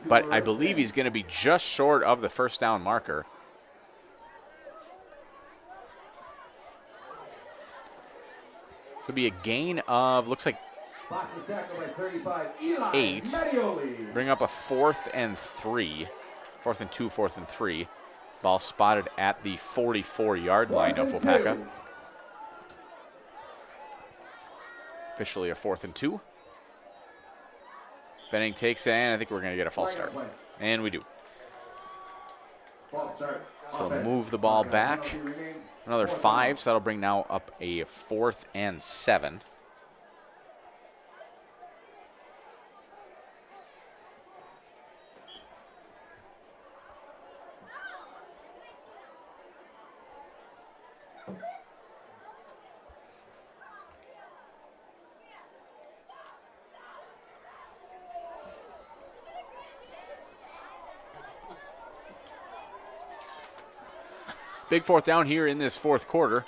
But I believe he's going to be just short of the first down marker. So it'll be a gain of, looks like 8. Bring up a 4th and 3. 4th and 2, 4th and 3. Ball spotted at the 44-yard line of Waupaca. Officially a 4th and 2. Benning takes it, and I think we're going to get a false start. And we do. So move the ball back. Another 5, so that'll bring now up a 4th and 7. Big 4th down here in this 4th quarter.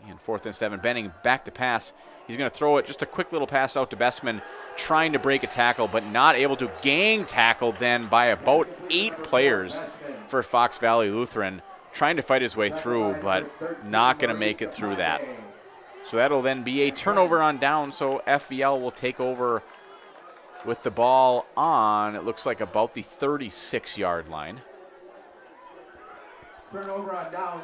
And 4th and 7. Benning back to pass. He's going to throw it. Just a quick little pass out to Bestman, trying to break a tackle, but not able to. Gang tackled then by about 8 players for Fox Valley Lutheran. Trying to fight his way through, but not going to make it through that. So that'll then be a turnover on down, so FVL will take over with the ball on, it looks like, about the 36-yard line. Turnover on downs.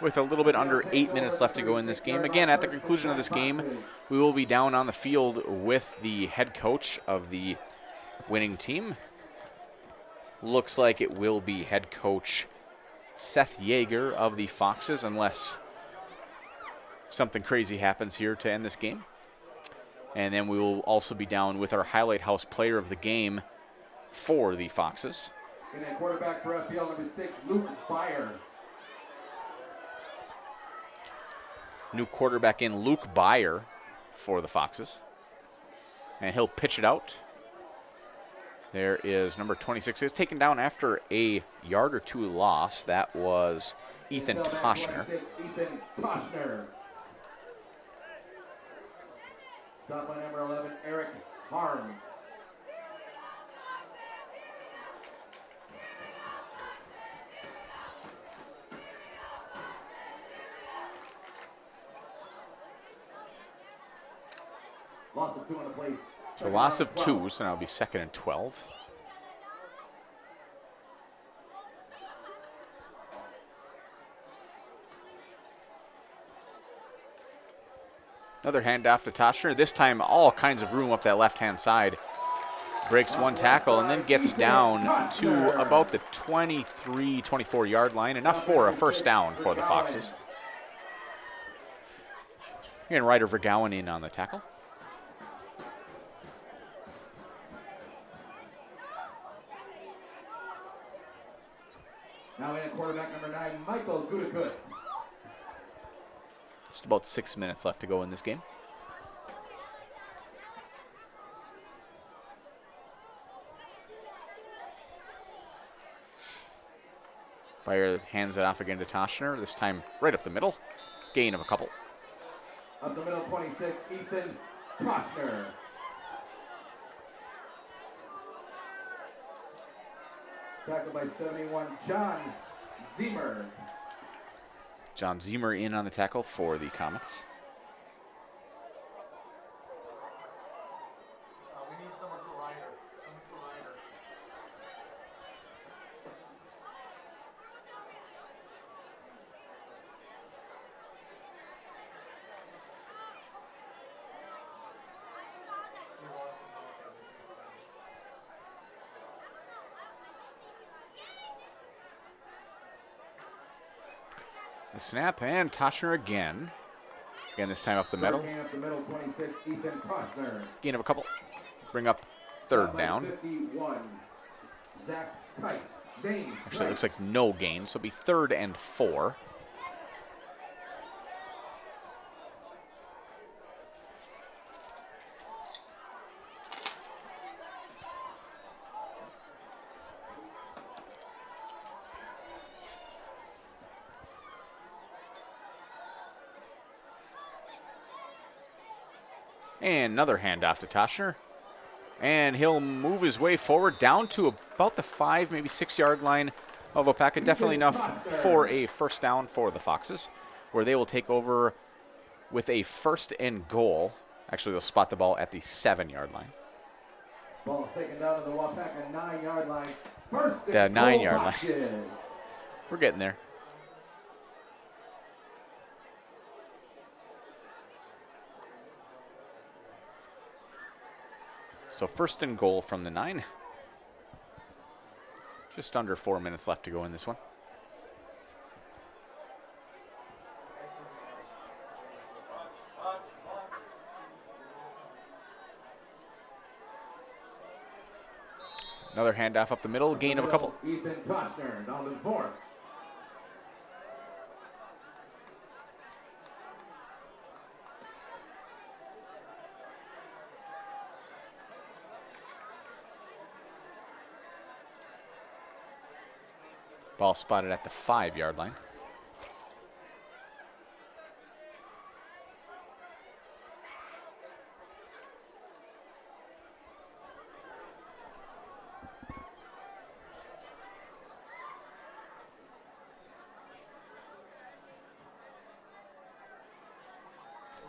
With a little bit under 8 minutes left to go in this game. Again, at the conclusion of this game, we will be down on the field with the head coach of the winning team. Looks like it will be head coach Seth Yeager of the Foxes, unless something crazy happens here to end this game. And then we will also be down with our Highlight House player of the game for the Foxes. And then quarterback for FPL number 6, Luke Byer. New quarterback in Luke Byer for the Foxes. And he'll pitch it out. There is number 26. It's taken down after a yard or 2 loss. That was Ethan Toshner. Ethan Toshner. Stop on number 11, Eric Harms. Loss of 2 on the play. So loss of 2, so now it'll be 2nd and 12. Another handoff to Toshner. This time all kinds of room up that left-hand side. Breaks 1 tackle and then gets down to about the 23, 24-yard line. Enough for a first down for the Foxes. And Ryder Vergowan in on the tackle. Just about 6 minutes left to go in this game. Fire hands it off again to Toshner, this time right up the middle. Gain of a couple. Up the middle, 26, Ethan Toshner. Tackled by 71, John Ziemer. John Ziemer in on the tackle for the Comets. We need someone for Ryder. The snap and Toshner again. Again, this time up the middle. Gain up the middle, 26, Ethan Toshner. Gain of a couple. Bring up third down. 51, Zach Tice. Zane Actually, it looks like no gain, so it'll be 3rd and 4. And another handoff to Toshner. And he'll move his way forward down to about the 5, maybe 6 yard line of Waupaca. Definitely enough for a first down for the Foxes, where they will take over with a 1st and goal. Actually, they'll spot the ball at the 7 yard line. Ball's taken down to the Waupaca 9 yard line. First The and 9 goal yard line. Foxes. We're getting there. So 1st and goal from the 9. Just under 4 minutes left to go in this one. Another handoff up the middle, gain of a couple. Ethan Toshner down to the 4. Ball spotted at the 5 yard line.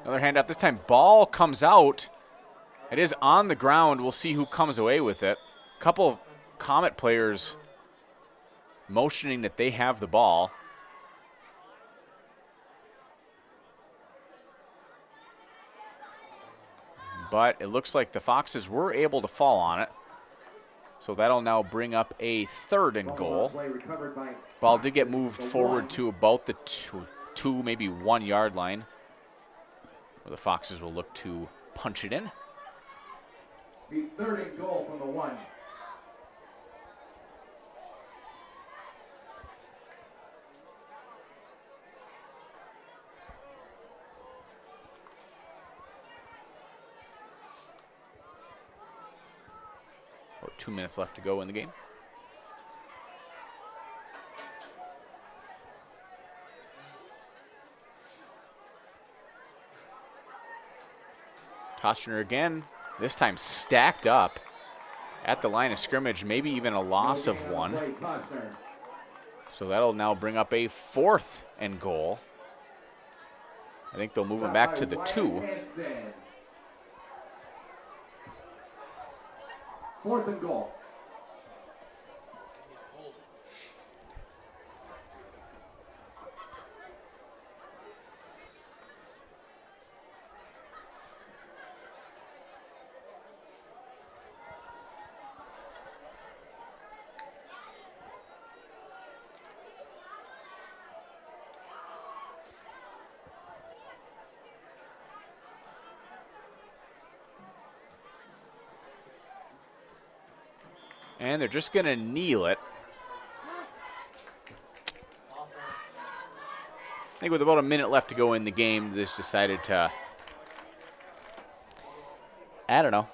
Another handoff. This time ball comes out. It is on the ground. We'll see who comes away with it. A couple of Comet players motioning that they have the ball. But it looks like the Foxes were able to fall on it. So that'll now bring up a 3rd and goal. Ball did get moved forward to about the two, maybe 1 yard line, where the Foxes will look to punch it in. The 3rd and goal from the 1. About 2 minutes left to go in the game. Toshner again, this time stacked up at the line of scrimmage, maybe even a loss of 1. So that'll now bring up a 4th and goal. I think they'll move him back to the 2. 4th and goal. And they're just going to kneel it. think with about a minute left to go in the game, this decided to, I don't know,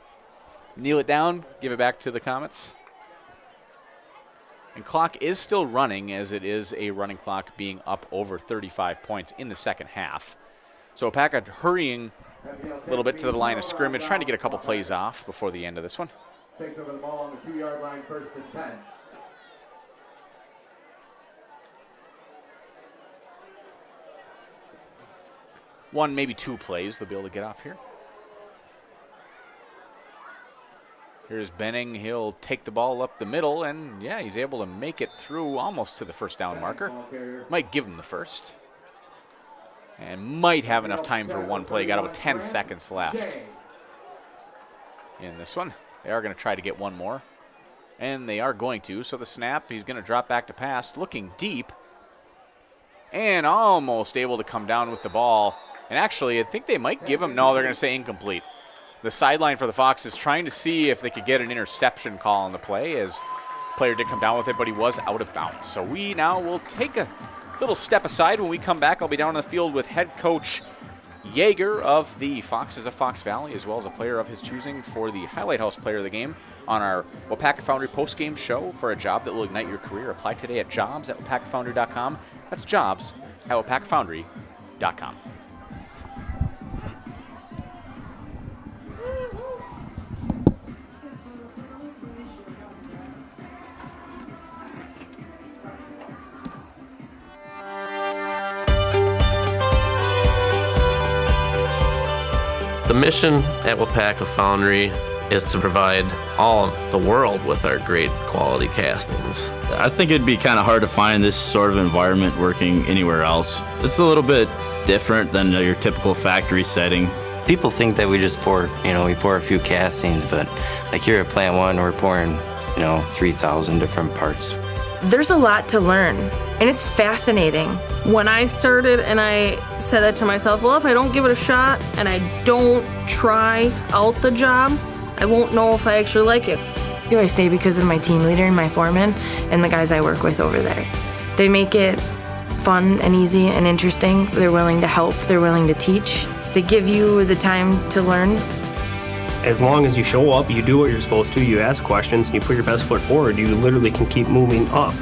kneel it down, give it back to the Comets. And clock is still running, as it is a running clock being up over 35 points in the second half. So Waupaca hurrying a little bit to the line of scrimmage, trying to get a couple plays off before the end of this one. Takes over the ball on the 2-yard line, 1st and 10. One, maybe two plays they'll be able to get off here. Here's Benning. He'll take the ball up the middle, and yeah, he's able to make it through almost to the first down marker. Might give him the first. And might have enough time for one play. Got about 10 seconds left in this one. They are going to try to get one more. And they are going to. So the snap, he's going to drop back to pass, looking deep. And almost able to come down with the ball. And actually, I think they might give him, no, they're going to say incomplete. The sideline for the Foxes trying to see if they could get an interception call on the play, as the player did come down with it, but he was out of bounds. So we now will take a little step aside. When we come back, I'll be down on the field with head coach Yeager of the Foxes of Fox Valley, as well as a player of his choosing for the Highlight House Player of the Game on our Waupaca Foundry postgame show for a job that will ignite your career. Apply today at jobs@waupacafoundry.com. That's jobs@waupacafoundry.com. The mission at Waupaca Foundry is to provide all of the world with our great quality castings. I think it'd be kind of hard to find this sort of environment working anywhere else. It's a little bit different than your typical factory setting. People think that we just pour, we pour a few castings, but like here at Plant 1, we're pouring, 3,000 different parts. There's a lot to learn, and it's fascinating. When I started and I said that to myself, well, if I don't give it a shot and I don't try out the job, I won't know if I actually like it. I stay because of my team leader and my foreman and the guys I work with over there. They make it fun and easy and interesting. They're willing to help. They're willing to teach. They give you the time to learn. As long as you show up, you do what you're supposed to, you ask questions, and you put your best foot forward, you literally can keep moving up.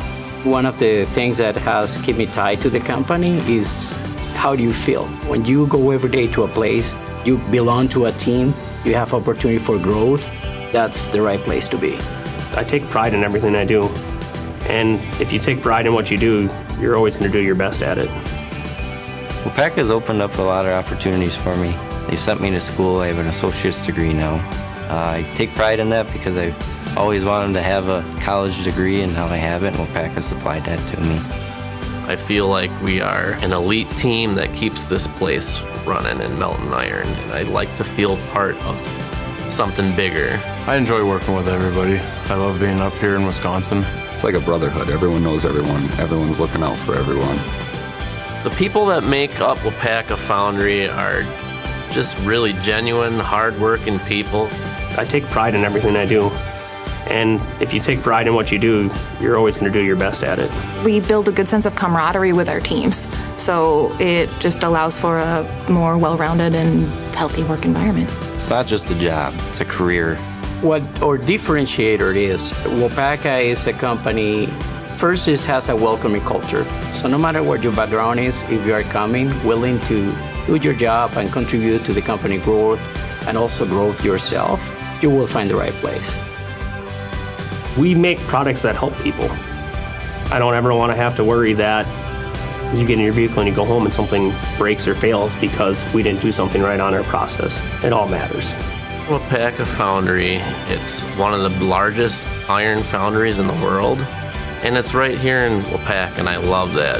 One of the things that has kept me tied to the company is how do you feel? When you go every day to a place, you belong to a team, you have opportunity for growth, that's the right place to be. I take pride in everything I do. And if you take pride in what you do, you're always going to do your best at it. Waupaca has opened up a lot of opportunities for me. They've sent me to school. I have an associate's degree now. I take pride in that because I've always wanted to have a college degree, and now I have it, and Waupaca supplied that to me. I feel like we are an elite team that keeps this place running and melting iron, and I like to feel part of something bigger. I enjoy working with everybody. I love being up here in Wisconsin. It's like a brotherhood. Everyone knows everyone. Everyone's looking out for everyone. The people that make up Waupaca Foundry are just really genuine, hard-working people. I take pride in everything I do. And if you take pride in what you do, you're always going to do your best at it. We build a good sense of camaraderie with our teams, so it just allows for a more well-rounded and healthy work environment. It's not just a job, it's a career. What our differentiator is, Waupaca is a company, first it has a welcoming culture. So no matter what your background is, if you are coming, willing to do your job and contribute to the company growth and also growth yourself, you will find the right place. We make products that help people. I don't ever want to have to worry that you get in your vehicle and you go home and something breaks or fails because we didn't do something right on our process. It all matters. Waupaca Foundry, it's one of the largest iron foundries in the world, and it's right here in Waupaca, and I love that.